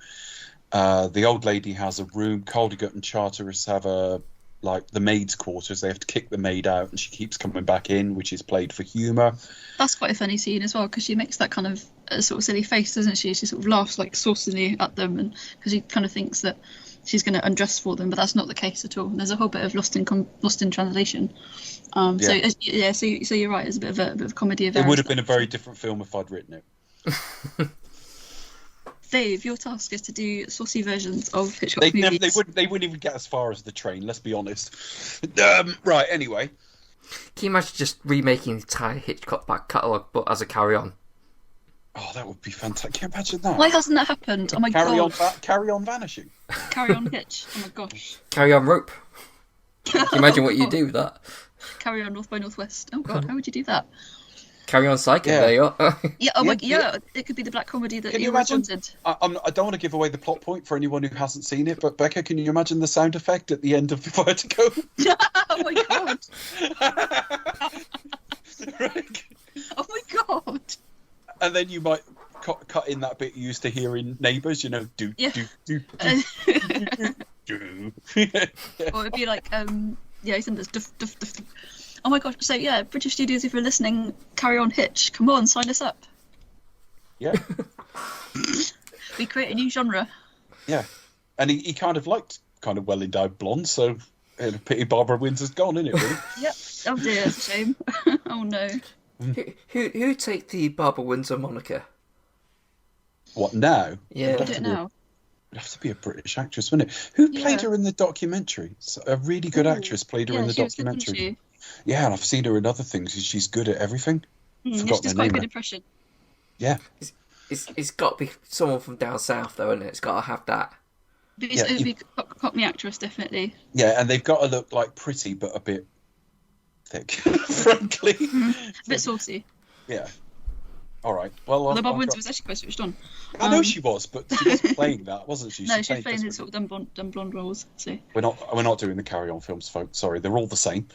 The old lady has a room. Caldicott and Charteris have the maid's quarters. They have to kick the maid out, and she keeps coming back in, which is played for humour. That's quite a funny scene as well, because she makes that kind of sort of silly face, doesn't she? She sort of laughs like saucily at them, and because she kind of thinks that she's going to undress for them, but that's not the case at all. There's a whole bit of lost in translation. So you're right. It's a bit of a comedy of errors. It would have been a very different film if I'd written it. Dave, your task is to do saucy versions of Hitchcock movies. They wouldn't even get as far as the train. Let's be honest. Right. Anyway, can you imagine just remaking the entire Hitchcock back catalogue, but as a carry-on? Oh, that would be fantastic. Can you imagine that? Why hasn't that happened? Oh my god. Carry on vanishing. Carry on Hitch. Oh my gosh. Carry on rope. Can you imagine what you do with that? Carry on North by Northwest. Oh god, how would you do that? Carry on psychic. Yeah. There you are. Yeah. It could be the black comedy that you wanted. I don't want to give away the plot point for anyone who hasn't seen it, but Becca, can you imagine the sound effect at the end of Vertigo? Oh my god. Right. Oh my god. And then you might cut in that bit you used to hear in Neighbours, do. Or it'd be like, isn't this duff, duff, duff. Oh my gosh, so yeah, British Studios, if you're listening, carry on Hitch. Come on, sign us up. Yeah. We create a new genre. Yeah. And he kind of liked kind of well-endowed blondes, so pity Barbara Windsor's gone, isn't it, really? Yep. Oh dear, it's a shame. Oh no. Who take the Barbara Windsor moniker? What, now? Yeah. I don't know. It'd have to be a British actress, wouldn't it? Who played her in the documentary? A really good actress played her in the documentary. Good, yeah, and I've seen her in other things. She's good at everything. She does quite a good impression. Yeah. It's got to be someone from down south, though, isn't it? It's got to have that. It would be Cockney actress, definitely. Yeah, and they've got to look like pretty, but a bit thick, frankly. A bit saucy. Yeah. All right. Well, although Bob Windsor was actually quite switched on. I know she was, but she was playing that, wasn't she? No, she was playing his sort of dumb blonde roles. So we're not doing the Carry On films, folks. Sorry, they're all the same.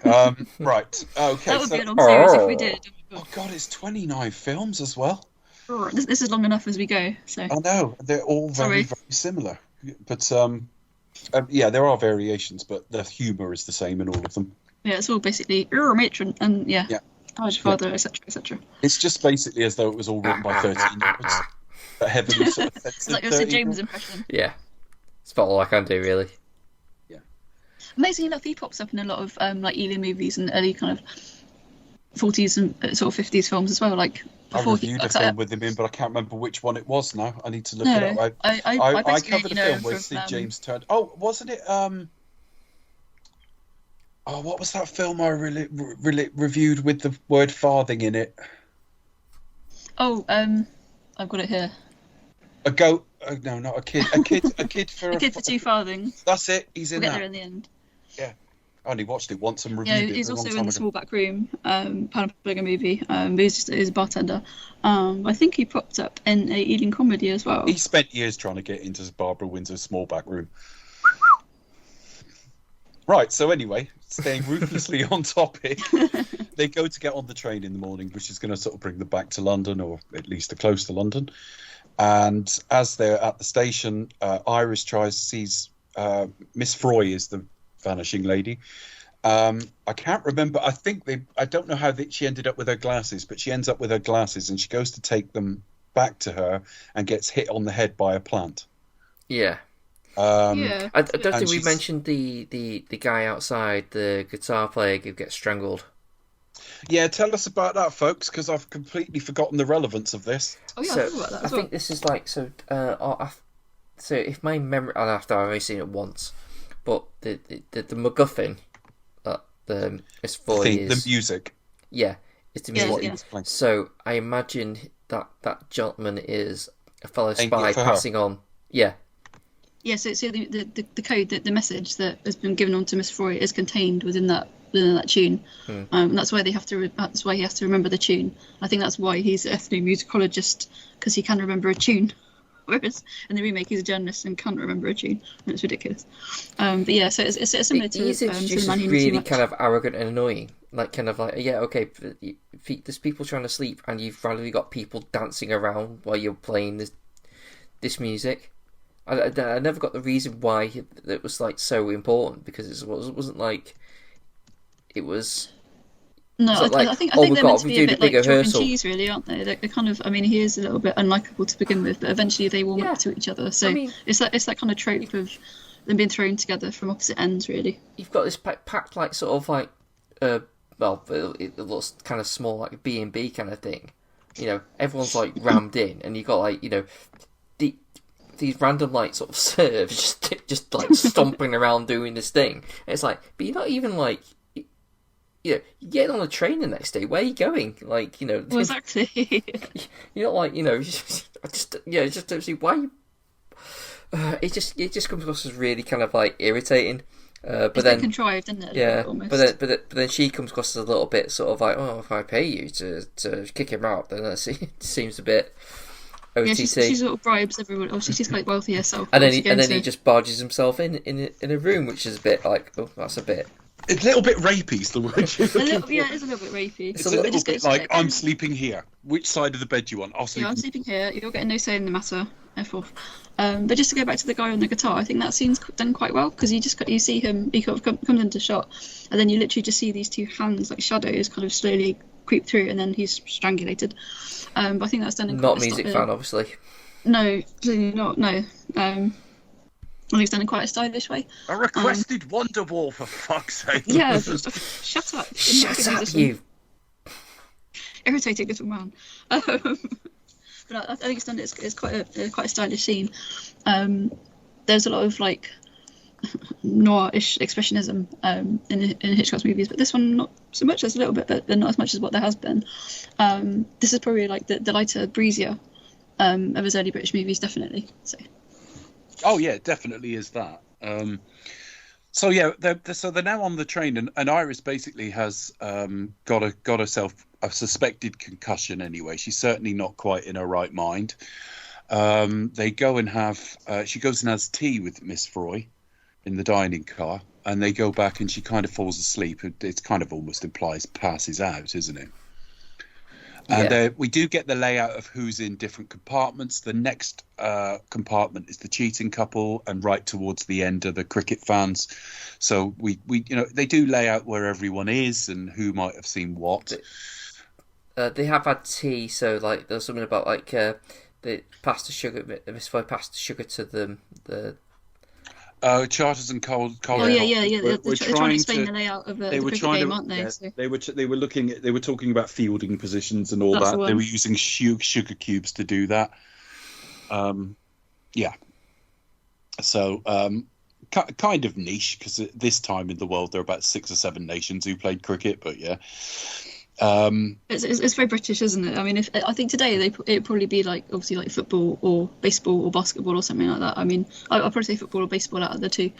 Right. Okay. That would be a long series if we did. Oh God, it's 29 films as well. This is long enough as we go. So I know they're all very similar, but yeah, there are variations, but the humour is the same in all of them. Yeah, it's all basically matron and yeah. Father, etc., etc. It's just basically as though it was all written by 13-year-olds. But heavily sort of it's like your Sid James impression. Yeah, it's about all I can do, really. Yeah. Amazing enough, he pops up in a lot of like Ealing movies and early kind of 40s and sort of 50s films as well. Like before I reviewed a film with him in, but I can't remember which one it was now. I need to look it up. I covered a film where Sid James turned. Oh, wasn't it? Oh, what was that film I really reviewed with the word farthing in it? Oh, I've got it here. A goat? No, not a kid. A kid for a kid for two farthings. That's it. He's in we'll that. get there in the end. Yeah, I only watched it once and reviewed it. Yeah, he's a long also time in the ago. Small Back Room, Panama movie. He's a bartender. I think he popped up in a Ealing comedy as well. He spent years trying to get into Barbara Windsor's Small Back Room. Right, so anyway, staying ruthlessly on topic, they go to get on the train in the morning, which is going to sort of bring them back to London, or at least close to London. And as they're at the station, Iris sees Miss Froy is the vanishing lady. I can't remember. I don't know how she ended up with her glasses, but she ends up with her glasses, and she goes to take them back to her and gets hit on the head by a plant. Yeah. Yeah. I don't think we she's- mentioned the guy outside, the guitar player who gets strangled. Yeah, tell us about that, folks, because I've completely forgotten the relevance of this. Oh yeah, I So forgot about that I as well. think this is like so. So if my memory, I've only seen it once, but the MacGuffin that the Miss Foy is The music. yeah, it's the Yeah, music. What he yeah. was playing. So I imagine that gentleman is a fellow Aiming spy for her. passing on. Yeah, Yeah, so the code, the message that has been given on to Miss Froy is contained within that tune, and that's why they have to. That's why he has to remember the tune. I think that's why he's an ethnomusicologist, because he can remember a tune, whereas in the remake he's a journalist and can't remember a tune, and it's ridiculous. But yeah, so it's similar to he's to the introduced Man as Who Knew Too really Much. kind of arrogant and annoying. Like kind of like yeah, okay, there's people trying to sleep, and you've randomly got people dancing around while you're playing this music. I never got the reason why it was like so important, because it wasn't like it was. No, Is it I like, think oh, they're we've meant got- to we be do a the bit like big chalk and rehearsal. cheese, really, aren't they? They're kind of. I mean, he is a little bit unlikable to begin with, but eventually they warm Yeah. up to each other. So I mean- it's that kind of trope of them being thrown together from opposite ends, really. You've got this packed like sort of like well, it looks kind of small, like B&B kind of thing. You know, everyone's like rammed in, and you got like these random like sort of serves just like stomping around doing this thing. And it's like, but you're not even like, you're getting on a train the next day. Where are you going? Like, you know, Well, exactly. you're not like, you know, I just don't see why. It just comes across as really kind of like irritating. But It's then contrived, isn't it? yeah, Almost. but then she comes across as a little bit sort of like, oh, if I pay you to kick him out, then it seems a bit OTT. Yeah, she sort of bribes everyone. Oh, she's quite wealthy herself. and then She he goes he to- just barges himself in a room, which is a bit like, oh, that's a bit. It's a little bit rapey, is the word you're A looking little, for. yeah, it is a little bit rapey. It's a a little They little just go bit to like, it. I'm sleeping here. Which side of the bed do you want? I'll sleep. Yeah, I'm sleeping here. You're getting no say in the matter. F off. But just to go back to the guy on the guitar, I think that scene's done quite well, because you see him. He kind of comes into shot, and then you literally just see these two hands, like shadows, kind of slowly creep through, and then he's strangulated. But I think that's done in Not quite a music fan, obviously. No, clearly not. No. I think it's done in quite a stylish way. A requested Wonderwall, for fuck's sake. Yeah, shut up. Shut up, Musician. you. Irritating little man. But I think it's done. It's quite a stylish scene. There's a lot of like noir-ish expressionism in Hitchcock's movies, but this one not so much. There's a little bit, but not as much as what there has been. This is probably like the lighter, breezier of his early British movies, definitely. So Oh yeah, it definitely is that. So yeah, they're now on the train, and Iris basically has got herself a suspected concussion. Anyway, she's certainly not quite in her right mind. They go and have she goes and has tea with Miss Froy in the dining car, and they go back, and she kind of falls asleep. It kind of almost implies passes out, isn't it? And we do get the layout of who's in different compartments. The next compartment is the cheating couple, and right towards the end are the cricket fans. So we they do lay out where everyone is and who might have seen what. They have had tea, so like there's something about like they passed the sugar. Miss Foy passed the sugar to them. The Charters and Caldicott. oh yeah. We're They're trying to explain to- the layout of the They were cricket trying game, to. aren't they? Yeah, So, they were talking about fielding positions and all That's that. the They one. were using sugar cubes to do that. Yeah. So kind of niche, because at this time in the world there are about 6 or 7 nations who played cricket. But yeah. it's very British, isn't it? I mean, I think today it'd probably be like obviously like football or baseball or basketball or something like that. I mean, I'd probably say football or baseball out of the two,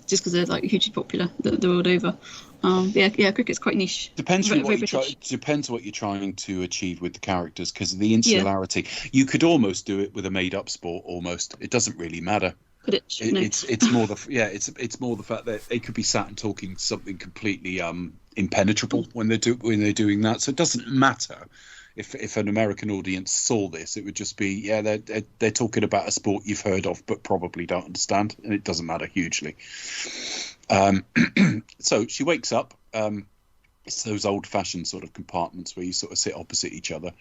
just because they're like hugely popular the world over. Yeah, cricket's quite niche. Depends Very- on what very depends what you're trying to achieve with the characters, because of the insularity. You could almost do it with a made-up sport. Almost, it doesn't really matter. Quidditch. No. It's more it's more the fact that they could be sat and talking something completely impenetrable when they're doing that. So it doesn't matter if an American audience saw this. It would just be they're talking about a sport you've heard of but probably don't understand, and it doesn't matter hugely. So she wakes up. It's those old-fashioned sort of compartments where you sort of sit opposite each other.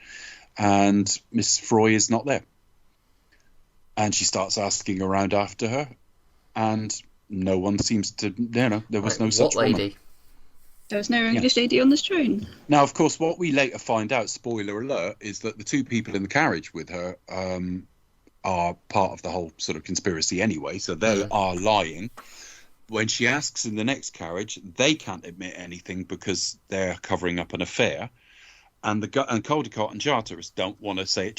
and Miss Froy is not there. And she starts asking around after her, and no one seems to, there was no such lady? woman. There was no English lady on this train. Now, of course, what we later find out, spoiler alert, is that the two people in the carriage with her are part of the whole sort of conspiracy anyway, so they are lying. When she asks in the next carriage, they can't admit anything because they're covering up an affair. And Caldicott and Charters don't want to say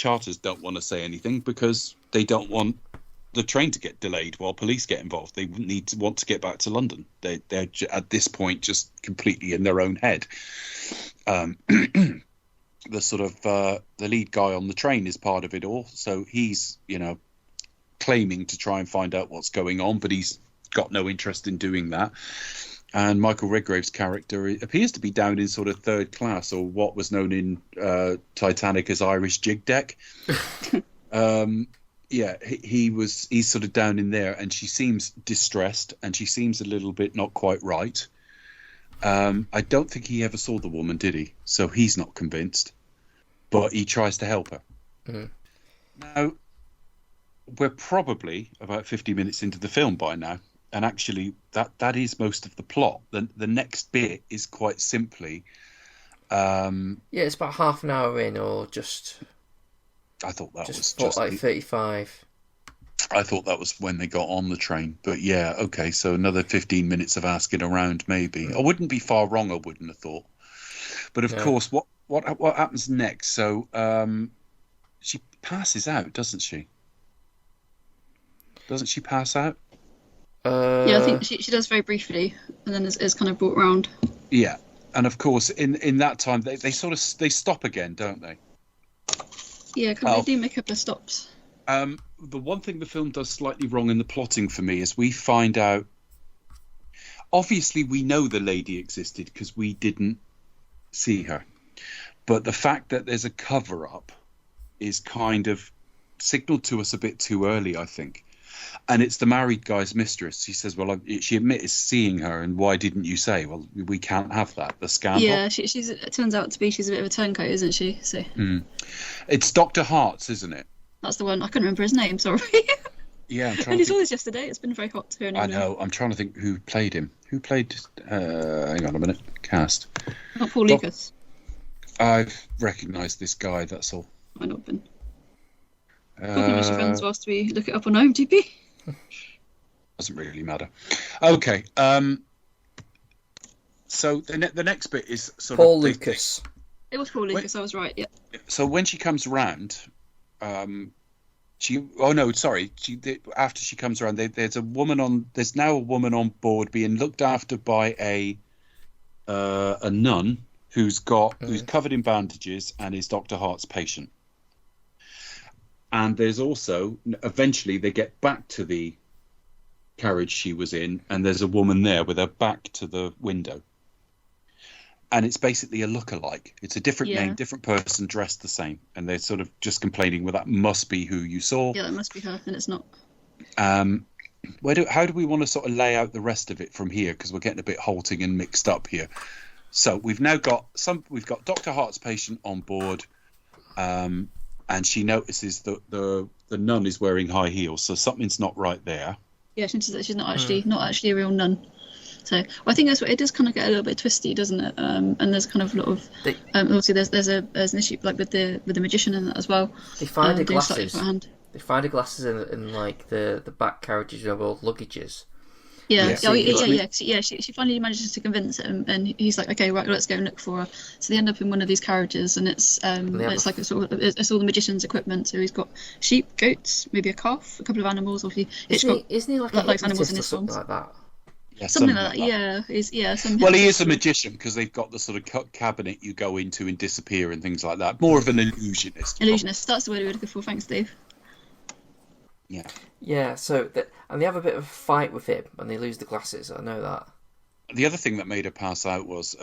anything because they don't want the train to get delayed while police get involved. They want to get back to London. They're at this point just completely in their own head. The sort of the lead guy on the train is part of it all, so he's claiming to try and find out what's going on, but he's got no interest in doing that. And Michael Redgrave's character appears to be down in sort of third class, or what was known in Titanic as Irish jig deck. He's sort of down in there, and she seems distressed, and she seems a little bit not quite right. I don't think he ever saw the woman, did he? So he's not convinced, but he tries to help her. Mm-hmm. Now, we're probably about 50 minutes into the film by now, and actually that is most of the plot. The next bit is quite simply... it's about half an hour in, or just... I thought that was just like 35. I thought that was when they got on the train, but yeah, okay. So another 15 minutes of asking around, maybe. I wouldn't be far wrong. I wouldn't have thought. But of course, what happens next? So she passes out, doesn't she? Doesn't she pass out? Yeah, I think she does very briefly, and then is kind of brought round. Yeah, and of course, in that time, they stop again, don't they? Yeah, they do make a couple of stops. The one thing the film does slightly wrong in the plotting for me is we find out... Obviously, we know the lady existed because we didn't see her. But the fact that there's a cover-up is kind of signalled to us a bit too early, I think. And it's the married guy's mistress. She says, well, she admits seeing her, and why didn't you say? Well, we can't have that. The scandal. Yeah, it turns out to be she's a bit of a turncoat, isn't she? So. It's Dr. Hart's, isn't it? That's the one. I couldn't remember his name, sorry. Yeah, I'm trying I only saw this yesterday. It's been very hot to hear. I know. I'm trying to think who played him. Who played... hang on a minute. Cast. Not Paul Lucas. I've recognised this guy, that's all. Might not have been. Talking with your friends whilst we look it up on IMDb. Doesn't really matter. Okay. So the next bit is sort Paul of... Lucas. It was Paul Lucas, I was right, yeah. So when she comes around... after she comes around, there's now a woman on board being looked after by a nun who's covered in bandages and is Dr. Hart's patient. And there's also, eventually they get back to the carriage she was in, and there's a woman there with her back to the window. And it's basically a look-alike. It's a different name, different person, dressed the same. And they're sort of just complaining, well, that must be who you saw. Yeah, that must be her, and it's not. How do we want to sort of lay out the rest of it from here? Because we're getting a bit halting and mixed up here. So we've now got Dr. Hart's patient on board, and she notices that the nun is wearing high heels, so something's not right there. Yeah, she notices that she's not actually a real nun. So I think that's what it does. Kind of get a little bit twisty, doesn't it? And there's kind of a lot of obviously there's an issue like with the magician in that as well. They find the glasses. They find the glasses in like the back carriages of all luggages. Yeah. She finally manages to convince him, and he's like, "Okay, right, let's go and look for her." So they end up in one of these carriages, and it's all the magician's equipment. So he's got sheep, goats, maybe a calf, a couple of animals. Or isn't he like a animals in hypnotist his or something like that? Yeah, something like that. Well, he is a magician because they've got the sort of cabinet you go into and disappear and things like that. More of an illusionist. Illusionist. That's the word we were looking for. Thanks, Dave. Yeah. Yeah. So and they have a bit of a fight with him, and they lose the glasses. I know that. The other thing that made her pass out was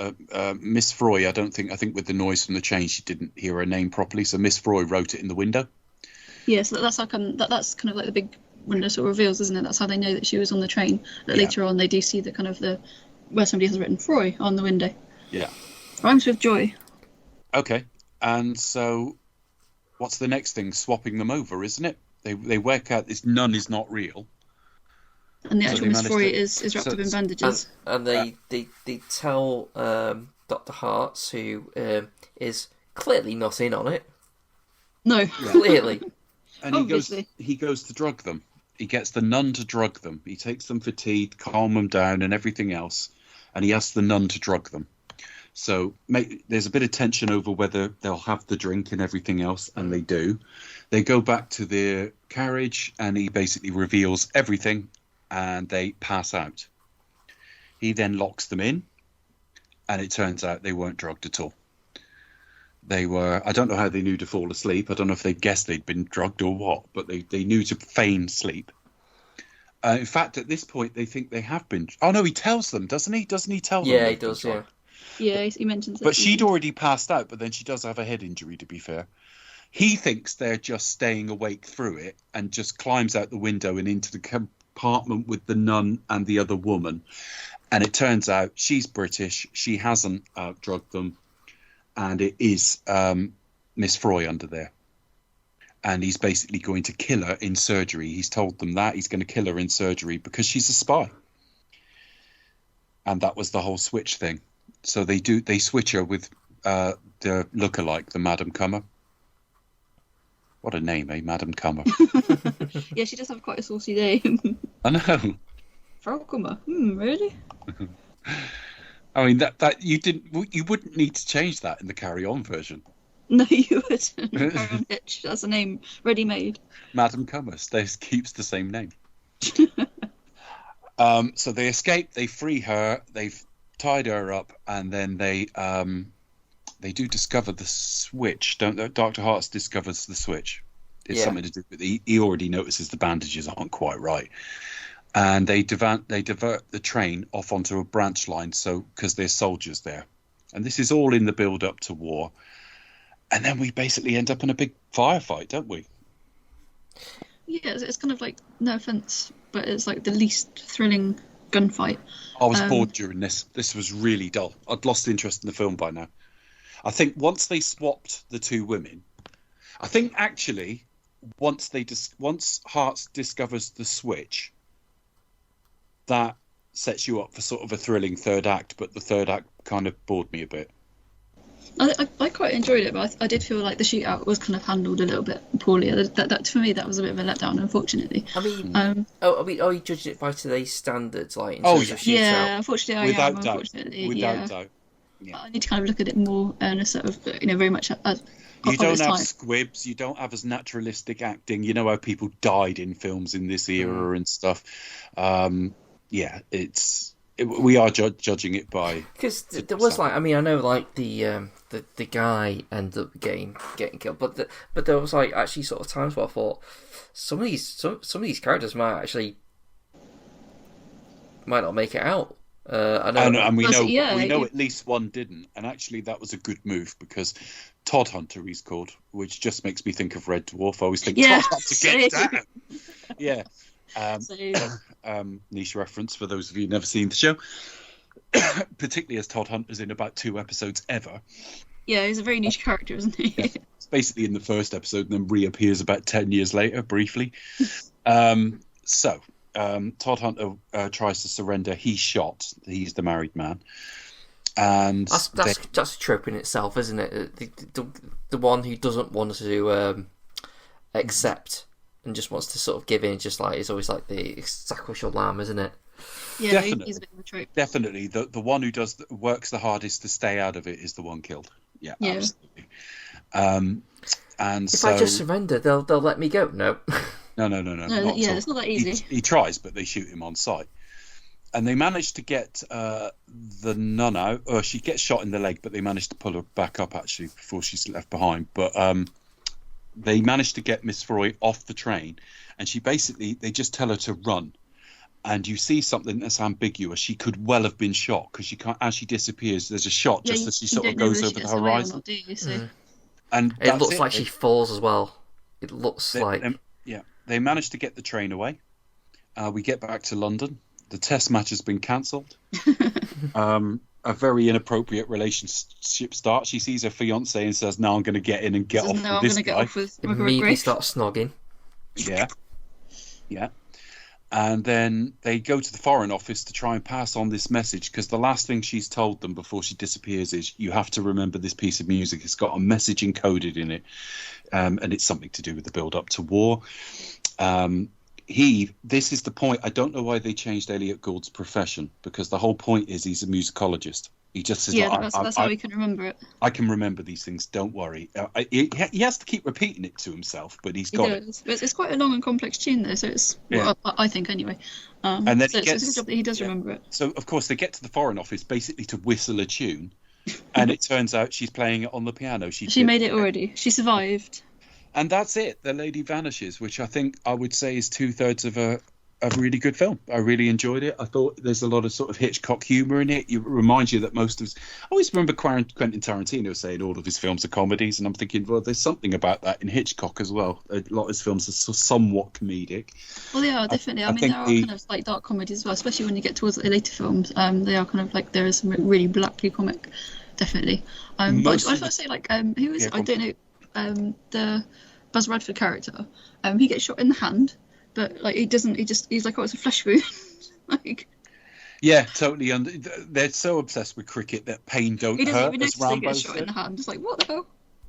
Miss Froy. I think with the noise from the chain, she didn't hear her name properly. So Miss Froy wrote it in the window. Yeah. So that's like that's kind of like the big window sort of reveals, isn't it? That's how they know that she was on the train. That later on they do see the kind of where somebody has written Froy on the window. Yeah. Rhymes with joy. Okay, and so what's the next thing? Swapping them over, isn't it? They work out this nun is not real. And the So actual they Miss managed Froy to- is wrapped so- up in bandages. And they tell Dr. Hartz, who is clearly not in on it. No. Clearly. And Obviously. he goes to drug them. He gets the nun to drug them. He takes them for tea, calm them down, and everything else. And he asks the nun to drug them. So there's a bit of tension over whether they'll have the drink and everything else, and they do. They go back to their carriage, and he basically reveals everything, and they pass out. He then locks them in, and it turns out they weren't drugged at all. They were, I don't know how they knew to fall asleep. I don't know if they guessed they'd been drugged or what, but they knew to feign sleep. In fact, at this point, they think they have been. Oh, no, he tells them, doesn't he? Doesn't he tell them? Yeah, he they've been does, yeah. drugged? Yeah, he mentions it. But she'd already passed out, but then she does have a head injury, to be fair. He thinks they're just staying awake through it and just climbs out the window and into the compartment with the nun and the other woman. And it turns out she's British. She hasn't drugged them. And it is Miss Froy under there. And he's basically going to kill her in surgery. He's told them that. He's going to kill her in surgery because she's a spy. And that was the whole switch thing. So they switch her with the lookalike, the Madam Cummer. What a name, eh? Madam Cummer. Yeah, she does have quite a saucy name. I know. Frau Kummer. Really? I mean, that you wouldn't need to change that in the Carry On version. No, you wouldn't. Karen Hitch, that's a name ready-made. Madam Cummer keeps the same name. So they escape, they free her, they've tied her up, and then they do discover the switch, don't they? Dr. Hartz discovers the switch. It's something to do with he already notices the bandages aren't quite right. And they divert the train off onto a branch line, so because there's soldiers there. And this is all in the build-up to war. And then we basically end up in a big firefight, don't we? Yeah, it's kind of like, no offence, but it's like the least thrilling gunfight. I was bored during this. This was really dull. I'd lost interest in the film by now. I think once they swapped the two women, I think actually once Hartz discovers the switch, that sets you up for sort of a thrilling third act, but the third act kind of bored me a bit. I quite enjoyed it, but I did feel like the shootout was kind of handled a little bit poorly. That for me, that was a bit of a letdown, unfortunately. I mean, are you judging it by today's standards, like in terms of shootout? Yeah, unfortunately, Without I am. doubt. Unfortunately, Without doubt. Yeah. I need to kind of look at it more in a sort of, very much as You don't its have time. squibs. You don't have as naturalistic acting. You know how people died in films in this era and stuff. Yeah, we are judging it by, because there was like, I mean, I know like the guy ended up getting killed, but there was like actually sort of times where I thought some of these characters might not make it out. I know, and we Was know it? at least one didn't, and actually that was a good move because Todd Hunter he's called, which just makes me think of Red Dwarf. I always think Yeah, Todd Hunter gets same. down. Yeah. Niche reference for those of you who've never seen the show, particularly as Todd Hunter's in about 2 episodes ever. Yeah, he's a very niche character, isn't he? Yeah. It's basically in the first episode and then reappears about 10 years later, briefly. Todd Hunter tries to surrender. He's shot. He's the married man. And that's a trope in itself, isn't it? The one who doesn't want to accept and just wants to sort of give in, just like is always like the sacrificial lamb, isn't it? Yeah, Definitely. he's a bit of a trope. Definitely, the one who works the hardest to stay out of it is the one killed. Yeah. Absolutely. And if so I just surrender, they'll let me go. No. No. It's not that easy. He tries, but they shoot him on sight. And they manage to get the nun out. Or she gets shot in the leg, but they manage to pull her back up, actually, before she's left behind. But they manage to get Miss Froy off the train. And they just tell her to run. And you see something that's ambiguous. She could well have been shot, because as she disappears, there's a shot just as she sort of goes over the horizon. And it looks like she falls as well. It looks like... They managed to get the train away. We get back to London. The test match has been cancelled. a very inappropriate relationship starts. She sees her fiance and says, "Now I'm going to get in and get off with this guy." I'm going to get off with Immediately Grace. start snogging. Yeah. And then they go to the Foreign Office to try and pass on this message, because the last thing she's told them before she disappears is, "You have to remember this piece of music. It's got a message encoded in it, and it's something to do with the build-up to war." This is the point. I don't know why they changed Elliot Gould's profession, because the whole point is he's a musicologist. He just says, that's how we can remember it. I can remember these things, don't worry. He has to keep repeating it to himself, but he's got it. It's quite a long and complex tune, though, so it's, well, I think anyway. And then so it's a good job that he does remember it. So, of course, they get to the Foreign Office basically to whistle a tune, and it turns out she's playing it on the piano. She made it already. She survived. And that's it. The Lady Vanishes, which I think I would say is 2/3 of a really good film. I really enjoyed it. I thought there's a lot of sort of Hitchcock humour in it. It reminds you that most of... I always remember Quentin Tarantino saying all of his films are comedies, and I'm thinking, well, there's something about that in Hitchcock as well. A lot of his films are somewhat comedic. Well, they are, definitely. I mean, there are kind of like dark comedies as well, especially when you get towards the later films. They are kind of like, there is some really blackly comic, definitely. But I was to say, like, who is... I don't know, the Buzz Radford character. He gets shot in the hand, but like he doesn't. He's like, oh, it's a flesh wound. Like. Yeah, totally. And they're so obsessed with cricket that pain don't hurt. He doesn't even notice Rambo he gets shot in the hand. It's like, what the hell?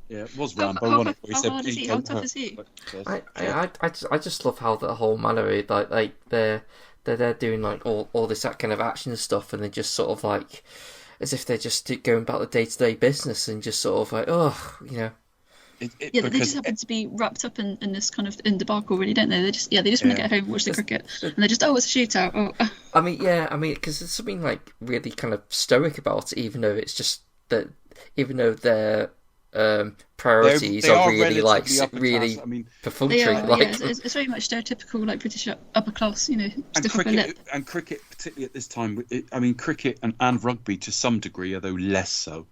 Yeah, it was Rambo. How hard is he? How tough is he? I just love how the whole manner is like they're doing like all this that kind of action stuff, and they're just sort of like as if they're just going about the day-to-day business and just sort of like, oh, you know. They just happen to be wrapped up in this kind of in debacle, really, don't they? They just want to get home and watch the cricket, and they're just, oh, it's a shootout. Oh. I mean, because there's something like really kind of stoic about it, even though it's just that, even though their priorities are really like really perfunctory. It's very much stereotypical, like British upper class, you know. And cricket, particularly at this time, cricket and rugby to some degree, although less so.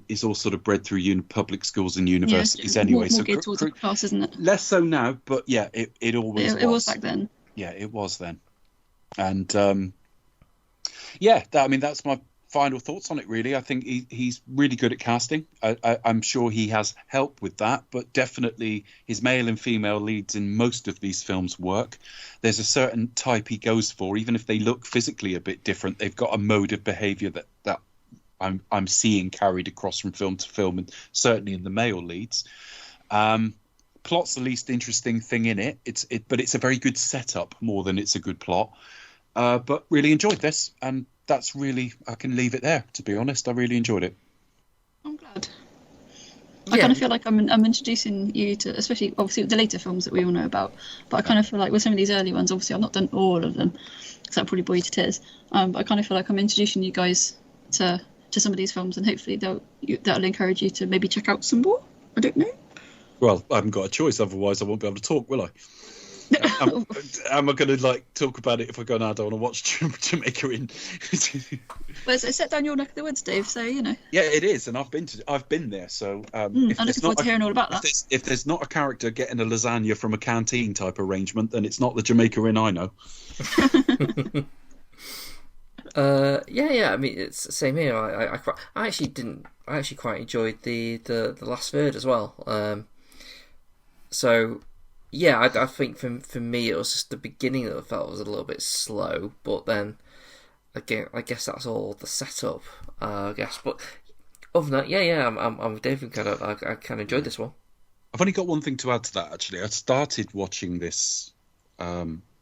Is all sort of bred through public schools and universities anyway. More geared towards upper class, isn't it? Less so now, but yeah, it always was. It was back then. Yeah, it was then. And that's my final thoughts on it, really. I think he's really good at casting. I'm sure he has help with that, but definitely his male and female leads in most of these films work. There's a certain type he goes for, even if they look physically a bit different. They've got a mode of behaviour that I'm seeing carried across from film to film, and certainly in the male leads. Plot's the least interesting thing in it. But it's a very good setup more than it's a good plot. But really enjoyed this, and that's really, I can leave it there. To be honest, I really enjoyed it. I'm glad. I kind of feel like I'm introducing you to, especially obviously the later films that we all know about. But I kind of feel like with some of these early ones, obviously I've not done all of them, because that probably bore you to tears. But I kind of feel like I'm introducing you guys to some of these films, and hopefully that'll encourage you to maybe check out some more. I don't know. Well, I haven't got a choice, otherwise I won't be able to talk, will I? Am I going to talk about it if I go, no, I don't want to watch Jamaica in? Well, it's set down your neck of the woods, Dave, so you know. Yeah, it is, and I've been there, so I'm looking forward to hearing all about that. If there's not a character getting a lasagna from a canteen type arrangement, then it's not the Jamaica Inn I know. I mean, it's the same here. I actually quite enjoyed the last third as well. So yeah, I think for me it was just the beginning that I felt was a little bit slow, but then again, I guess that's all the setup. I guess, but other than that, I'm with Dave. I kind of enjoyed this one. I've only got one thing to add to that. Actually, I started watching this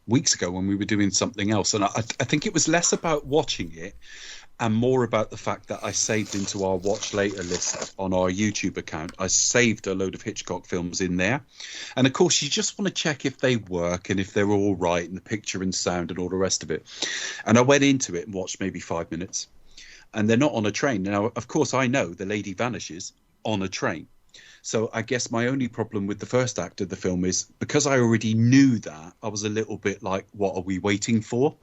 weeks ago when we were doing something else, and I think it was less about watching it and more about the fact that I saved into our watch later list on our YouTube account. I saved a load of Hitchcock films in there, and of course you just want to check if they work and if they're all right and the picture and sound and all the rest of it. And I went into it and watched maybe 5 minutes, and they're not on a train. Now, of course, I know The Lady Vanishes on a train. So I guess my only problem with the first act of the film is because I already knew that, I was a little bit like, what are we waiting for?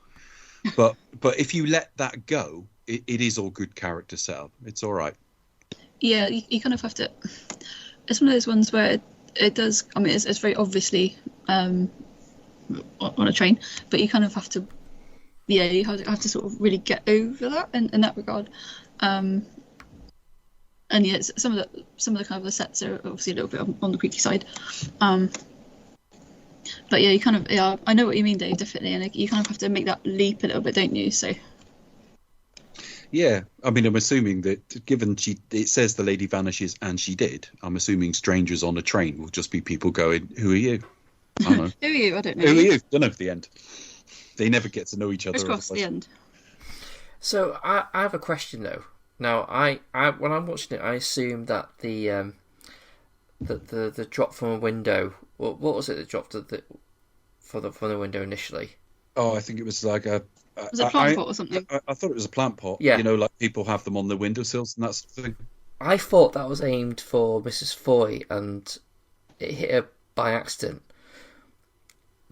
But if you let that go, it is all good character setup. It's all right. Yeah, you kind of have to... It's one of those ones where it does... I mean, it's very obviously on a train, but you kind of have to yeah, you have to sort of really get over that in that regard. And yeah, some of the kind of the sets are obviously a little bit on the creaky side. But yeah, you kind of, yeah, I know what you mean, Dave, definitely, and you kind of have to make that leap a little bit, don't you? So. Yeah, I mean, I'm assuming that given it says the lady vanishes and she did, I'm assuming strangers on a train will just be people going, "Who are you?" I don't know. Who are you? I don't know. Who are you? Don't know at the end. They never get to know each other. Cross the end. So I have a question though. Now I when I'm watching it, I assume that the drop from a window. What was it that dropped from the window initially? Oh, I think it was like a. Was it a plant pot or something? I thought it was a plant pot. Yeah. You know, like people have them on their windowsills and that sort of thing. I thought that was aimed for Mrs. Foy and it hit her by accident.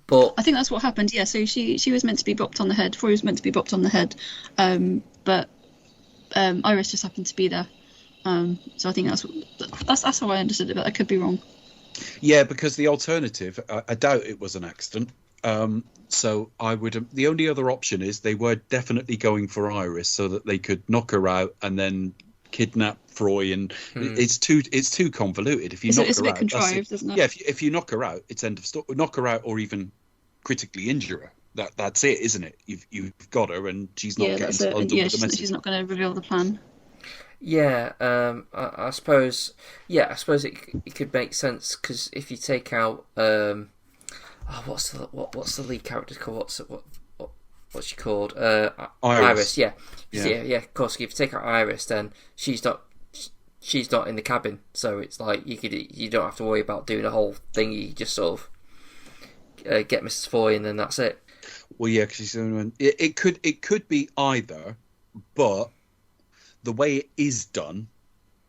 But I think that's what happened. Yeah, so she was meant to be bopped on the head. Foy was meant to be bopped on the head, but Iris just happened to be there. So I think that's how I understood it, but I could be wrong. Yeah, because the alternative, I doubt it was an accident. So I would. The only other option is they were definitely going for Iris so that they could knock her out and then kidnap Froy, and it's too convoluted. If you knock it's her a bit out, contrived, isn't it? Yeah, if you knock her out, it's end of story. Knock her out or even critically injure her. That's it, isn't it? You've got her, and she's not getting undone with the message. She's not going to reveal the plan. yeah, I suppose. Yeah, I suppose it could make sense because if you take out what's the lead character called? What's she called? Iris. Yeah. Of course, if you take out Iris, then she's not in the cabin, so it's like you don't have to worry about doing a whole thing. You just sort of get Mrs. Foy, and then that's it. Well, yeah, because it could be either, but the way it is done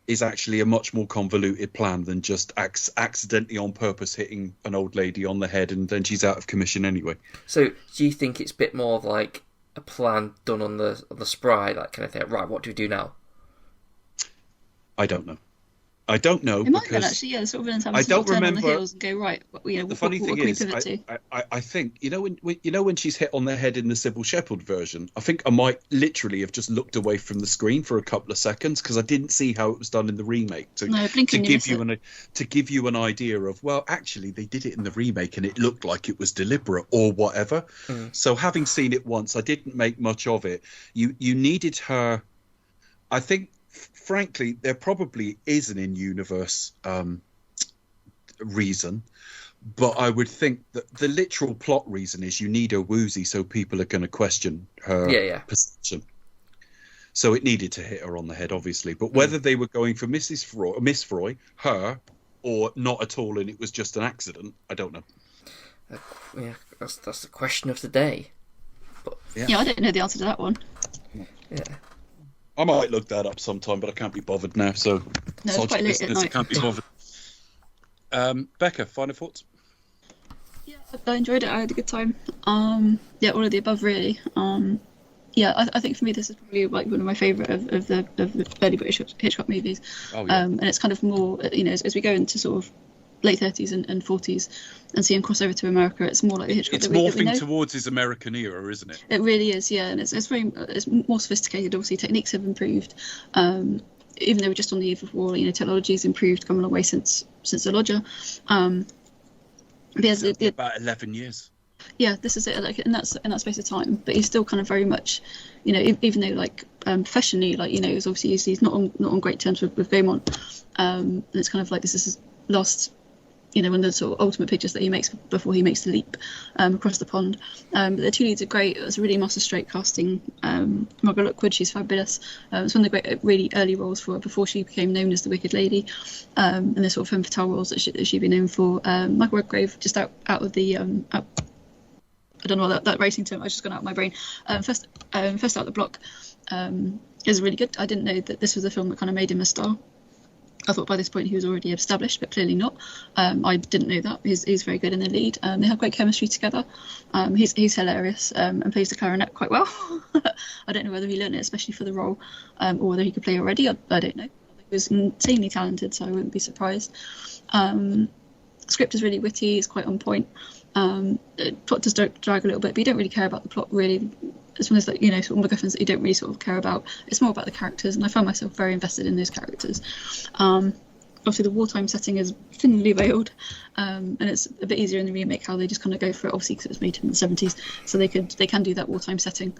is actually a much more convoluted plan than just accidentally on purpose hitting an old lady on the head and then she's out of commission anyway. So do you think it's a bit more of like a plan done on the spry, that kind of thing? Right, what do we do now? I don't know. It might have been actually, yeah, sort of I don't turn remember. On the heels and go right. The funny thing is, I think when she's hit on the head in the Sybil Shepherd version, I think I might literally have just looked away from the screen for a couple of seconds because I didn't see how it was done in the remake. To give you an idea of, well, actually they did it in the remake and it looked like it was deliberate or whatever. So having seen it once, I didn't make much of it. You needed her. I think. Frankly, there probably is an in-universe reason, but I would think that the literal plot reason is you need her woozy so people are going to question her perception. So it needed to hit her on the head, obviously. But whether they were going for Miss Froy, her, or not at all, and it was just an accident, I don't know. Yeah, that's the question of the day. But, yeah, I don't know the answer to that one. Yeah. I might look that up sometime, but I can't be bothered now. So, no, it's quite late at night. I can't be bothered. Becca, final thoughts? Yeah, I enjoyed it. I had a good time. Yeah, all of the above, really. Yeah, I think for me this is probably like one of my favourite of the early British Hitchcock movies. Oh, yeah. And it's kind of more, as we go into sort of late 30s and 40s and see him cross over to America, it's more like the Hitchcock. It's morphing towards his American era, isn't it? It really is, yeah, and it's more sophisticated. Obviously, techniques have improved. Even though we're just on the eve of war, technology has improved, come a long way since the Lodger. About 11 years. Yeah, this is it, like in that space of time. But he's still kind of very much, even though like professionally, like is obviously he's not on great terms with Beaumont. And it's kind of like this is his last. One of the sort of ultimate pictures that he makes before he makes the leap across the pond. But the two leads are great. It's a really master-stroke casting. Margaret Lockwood, she's fabulous. It's one of the great, really early roles for her before she became known as the Wicked Lady, and the sort of femme fatale roles that she'd been known for. Michael Redgrave, just out of the I don't know what that racing term. I just gone out of my brain. First out the block is really good. I didn't know that this was a film that kind of made him a star. I thought by this point he was already established, but clearly not. I didn't know that. He's very good in the lead. They have great chemistry together. He's hilarious and plays the clarinet quite well. I don't know whether he learned it especially for the role or whether he could play already. I don't know. He was insanely talented, so I wouldn't be surprised. The script is really witty. It's quite on point. Plot does drag a little bit, but you don't really care about the plot really it's one of those, like, you know, sort of MacGuffins that you don't really sort of care about. It's more about the characters, and I found myself very invested in those characters. Obviously, the wartime setting is thinly veiled, and it's a bit easier in the remake how they just kind of go for it, obviously, because it was made in the 70s, so they can do that wartime setting.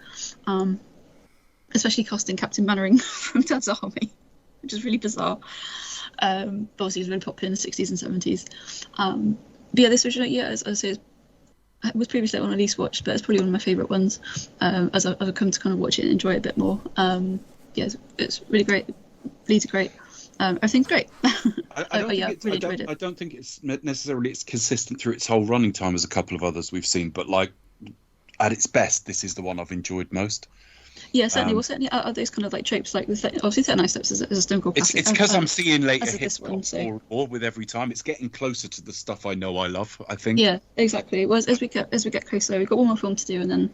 Especially casting Captain Mannering from Dad's Army, which is really bizarre. But obviously, it was really popular in the 60s and 70s. But yeah, this original, yeah, as I say, it was previously one I least watched, but it's probably one of my favourite ones. As I've come to kind of watch it and enjoy it a bit more. Yeah, it's really great. Leads are great. Everything's great. I don't think it's necessarily it's consistent through its whole running time as a couple of others we've seen, but like at its best, this is the one I've enjoyed most. Yeah, certainly. Well, certainly are those kind of like tropes, like obviously 39 Steps is a Stone Cold classic. It's because I'm seeing later Hitchcock more with every time. It's getting closer to the stuff I know I love, I think. Yeah, exactly. Well, as we get closer, we've got one more film to do, and then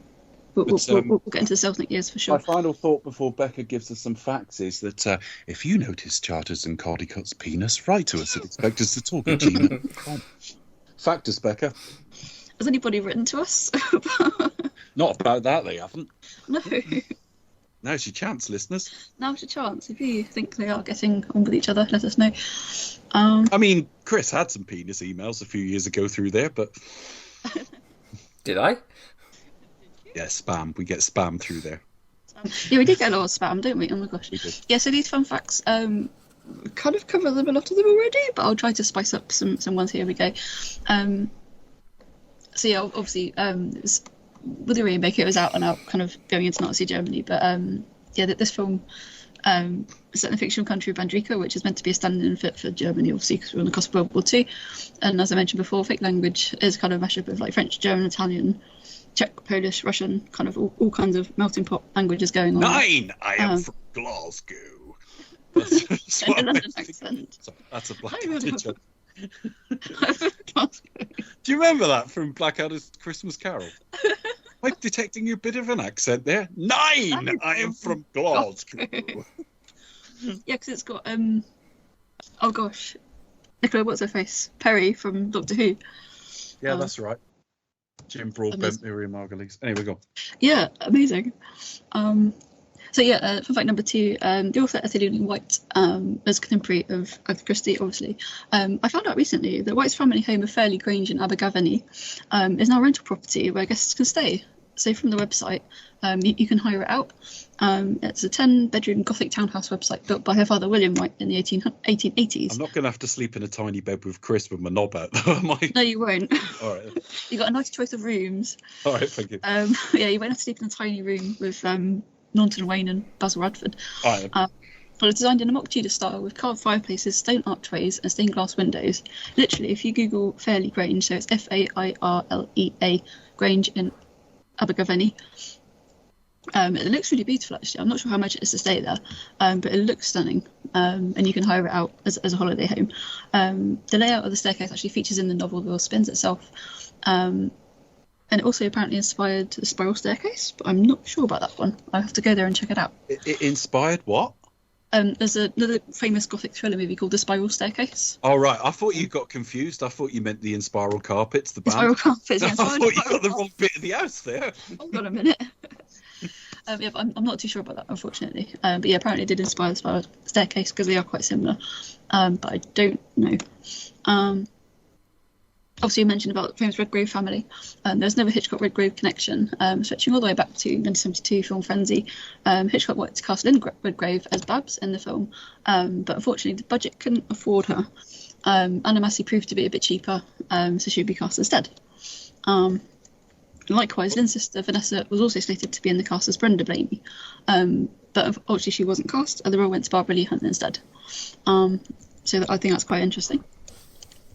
we'll get into the Selznick years for sure. My final thought before Becca gives us some facts is that if you notice Charters and Caldicott's penis, write to us and expect us to talk at gmail.com. Fact us, Becca. Has anybody written to us? Not about that, they haven't. No. Now's your chance, listeners. Now's your chance. If you think they are getting on with each other, let us know. I mean, Chris had some penis emails a few years ago through there, but... Did I? Yeah, spam. We get spam through there. Yeah, we did get a lot of spam, don't we? Oh my gosh. We did. Yeah, so these fun facts, kind of cover them, a lot of them already, but I'll try to spice up some ones. Here we go. So yeah, obviously, with the remake, it was out and out, kind of going into Nazi Germany. But yeah, this film is set in the fictional country of Bandrika, which is meant to be a stand-in for Germany, obviously, because we're on the cusp of World War II. And as I mentioned before, fake language is kind of a mashup of like French, German, Italian, Czech, Polish, Russian, kind of all kinds of melting pot languages going on. 9! I am from Glasgow. That's a London accent. Sorry, that's a Blackadder joke. Glasgow. Do you remember that from Blackadder's Christmas Carol? I'm detecting a bit of an accent there. 9! I am from Glasgow. Yeah, because it's got oh gosh, Nicola, what's her face? Perry from Doctor Who. Yeah, that's right. Jim Broadbent, Miriam Margolyes. Anyway, go. Yeah, amazing. So yeah, for fact number 2, the author Ethel White is contemporary of Agatha Christie, obviously. I found out recently that White's family home of Fairley Grange in Abergavenny is now a rental property where guests can stay. So from the website, you can hire it out. It's a 10-bedroom Gothic townhouse website built by her father William White in the 1880s. I'm not going to have to sleep in a tiny bed with Chris with my knob out, though, am I? No, you won't. All right. You've got a nice choice of rooms. All right, thank you. Yeah, you won't have to sleep in a tiny room with Naunton Wayne and Basil Radford. All right. But it's designed in a mock Tudor style with carved fireplaces, stone archways, and stained glass windows. Literally, if you Google Fairley Grange, so it's Fairlea Grange in Abergavenny. It looks really beautiful, actually. I'm not sure how much it is to stay there, but it looks stunning, and you can hire it out as a holiday home. The layout of the staircase actually features in the novel The Wheel Spins itself, and it also apparently inspired the Spiral Staircase, but I'm not sure about that one. I'll have to go there and check it out. It inspired what? There's another famous Gothic thriller movie called The Spiral Staircase. Oh, right. I thought you got confused. I thought you meant the Inspiral Carpets, the band. Spiral Carpets, yeah. I thought you got the wrong bit of the house there. Hold on a minute. Yeah, but I'm not too sure about that, unfortunately. But yeah, apparently it did inspire the Spiral Staircase because they are quite similar. But I don't know. Obviously, you mentioned about the famous Redgrave family. There's no Hitchcock-Redgrave connection, stretching all the way back to 1972 film Frenzy. Hitchcock wanted to cast Lynn Redgrave as Babs in the film, but unfortunately the budget couldn't afford her. Anna Massey proved to be a bit cheaper, so she would be cast instead. Likewise, Lynn's sister Vanessa was also slated to be in the cast as Brenda Blaney, but unfortunately she wasn't cast, and the role went to Barbara Lee Hunt instead. So I think that's quite interesting.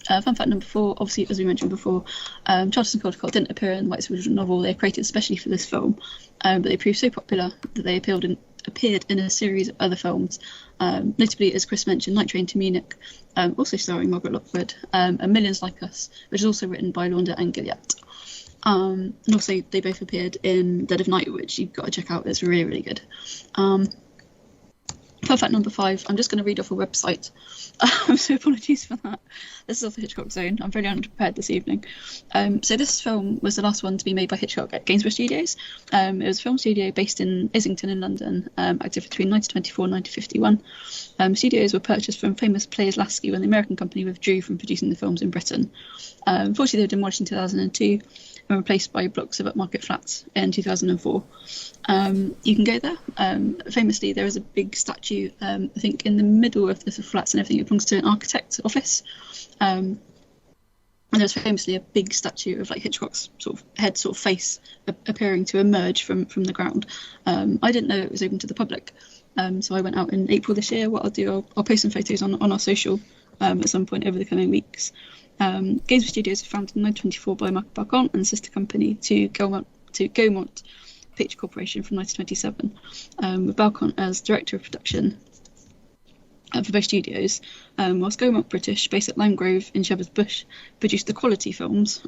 Fun fact number 4, obviously, as we mentioned before, Charters and Caldicott didn't appear in White's original novel. They were created especially for this film, but they proved so popular that they appeared in a series of other films, notably, as Chris mentioned, Night Train to Munich, also starring Margaret Lockwood, and Millions Like Us, which is also written by Londa and Gilliatt. And also, they both appeared in Dead of Night, which you've got to check out. It's really, really good. Fun fact number 5, I'm just going to read off a website, so apologies for that. This is off the Hitchcock Zone. I'm very unprepared this evening. So this film was the last one to be made by Hitchcock at Gainsborough Studios. It was a film studio based in Islington in London, active between 1924 and 1951. Studios were purchased from famous Players Lasky when the American company withdrew from producing the films in Britain. Unfortunately, they were demolished in 2002 and replaced by blocks of upmarket flats in 2004. You can go there. Famously, there is a big statue, I think, in the middle of the flats and everything. It belongs to an architect's office. And there's famously a big statue of like Hitchcock's sort of head, sort of face appearing to emerge from the ground. I didn't know it was open to the public. So I went out in April this year. What I'll do, I'll post some photos on our social at some point over the coming weeks. Gainsborough Studios was founded in 1924 by Michael Balcon and sister company to Gaumont Picture Corporation from 1927, with Balcon as director of production for both studios, whilst Gaumont British, based at Lime Grove in Shepherd's Bush, produced the quality films.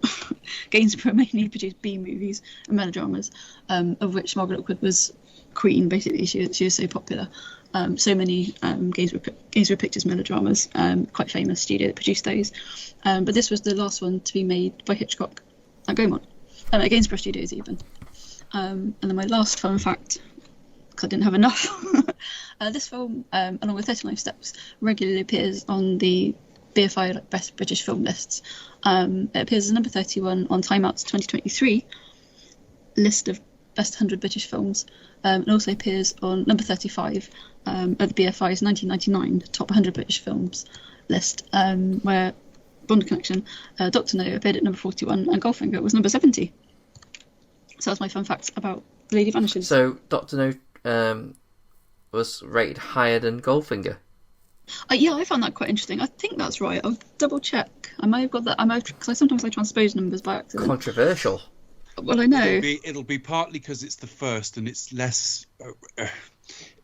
Gainsborough mainly produced B movies and melodramas, of which Margaret Lockwood was queen. Basically, she was so popular. So many Gainsborough Pictures melodramas, quite famous studio that produced those. But this was the last one to be made by Hitchcock at Gaumont, at Gainsborough Studios even. And then my last fun fact, because I didn't have enough, this film, along with 39 Steps, regularly appears on the BFI Best British Film lists. It appears as number 31 on Time Out's 2023 list of Best 100 British Films, and also appears on number 35 at the BFI's 1999 Top 100 British Films list, where Bond Connection, Dr. No appeared at number 41 and Goldfinger was number 70. So that's my fun facts about Lady Vanishes. So Dr. No was rated higher than Goldfinger. Yeah, I found that quite interesting. I think that's right. I'll double check. I might have got that. Because sometimes I transpose numbers by accident. Controversial. Well, I know. It'll be partly because it's the first and it's less.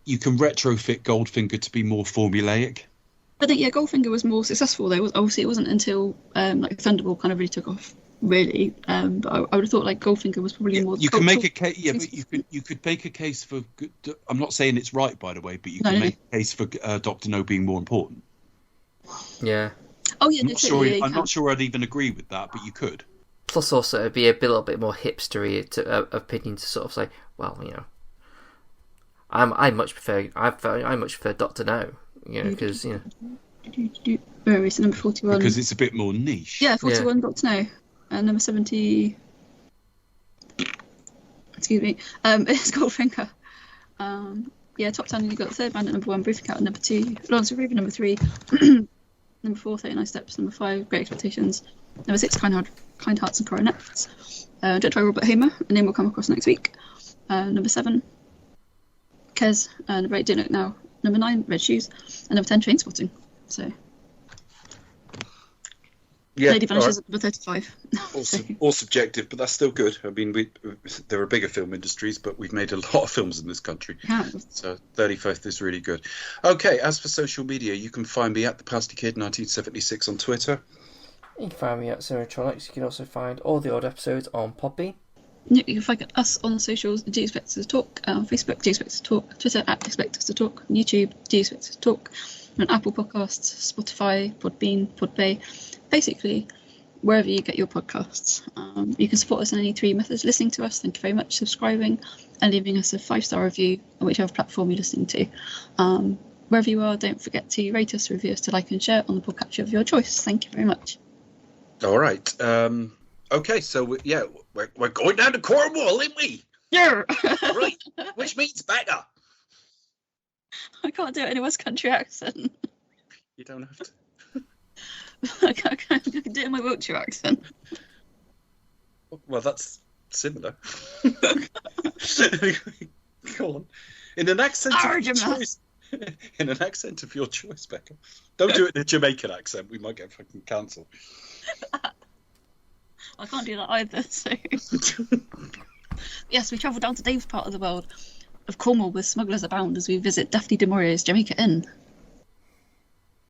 You can retrofit Goldfinger to be more formulaic. I think Goldfinger was more successful though. Obviously, it wasn't until like Thunderball kind of really took off. Really, but I would have thought like Goldfinger was probably more. You can make a case, but you could make a case for. I'm not saying it's right, by the way, but you can make a case for Dr. No being more important. Yeah. Oh yeah, I'm not sure I'd even agree with that, but you could. Plus, also, it'd be a little bit more hipstery opinion to sort of say, well, you know, I much prefer Dr. No, you know, because you know. Where is it, number 41? Because it's a bit more niche. Yeah, 41 yeah. Dr. No. Number 70. Excuse me. It's Goldfinger. Top 10. You got the third band at number 1, Brief Cat at number 2, Lawrence of Arabia number 3, number 4, 39 Steps, number 5, Great Expectations, number 6, Kind Hearts and Coronets, directed by Robert Hamer, a name we'll come across next week. Number 7, Kez, number 8, Don't Look Now, number 9, Red Shoes, and number 10, Trainspotting. So. Yeah, Lady Vanishes at number 35. All subjective, but that's still good. I mean, there are bigger film industries, but we've made a lot of films in this country. Yeah. So 35th is really good. Okay, as for social media, you can find me at the Pasty Kid 1976 on Twitter. You can find me at Ceretronics. You can also find all the old episodes on Podbean. You can find us on socials. Do Expect Us to Talk? Facebook, Do Expect Us to Talk? Twitter @Expect Us to Talk? YouTube, Do Expect Us to Talk? On Apple Podcasts, Spotify, Podbean, Podbay, basically wherever you get your podcasts. You can support us in any 3 methods: listening to us, thank you very much, subscribing, and leaving us a 5-star review on whichever platform you're listening to. Wherever you are, don't forget to rate us, review us, to like and share on the podcatcher of your choice. Thank you very much. All right. Okay, so we're going down to Cornwall, ain't we? Yeah. Right. Which means Becca. I can't do it in a West Country accent. You don't have to. I can do it in my Wiltshire accent. Well, that's similar. Go on. In an accent of your choice. In an accent of your choice, Becca. Don't do it in a Jamaican accent. We might get fucking cancelled. I can't do that either, so... Yes, we travel down to Dave's part of the world of Cornwall with smugglers abound as we visit Daphne du Maurier's Jamaica Inn.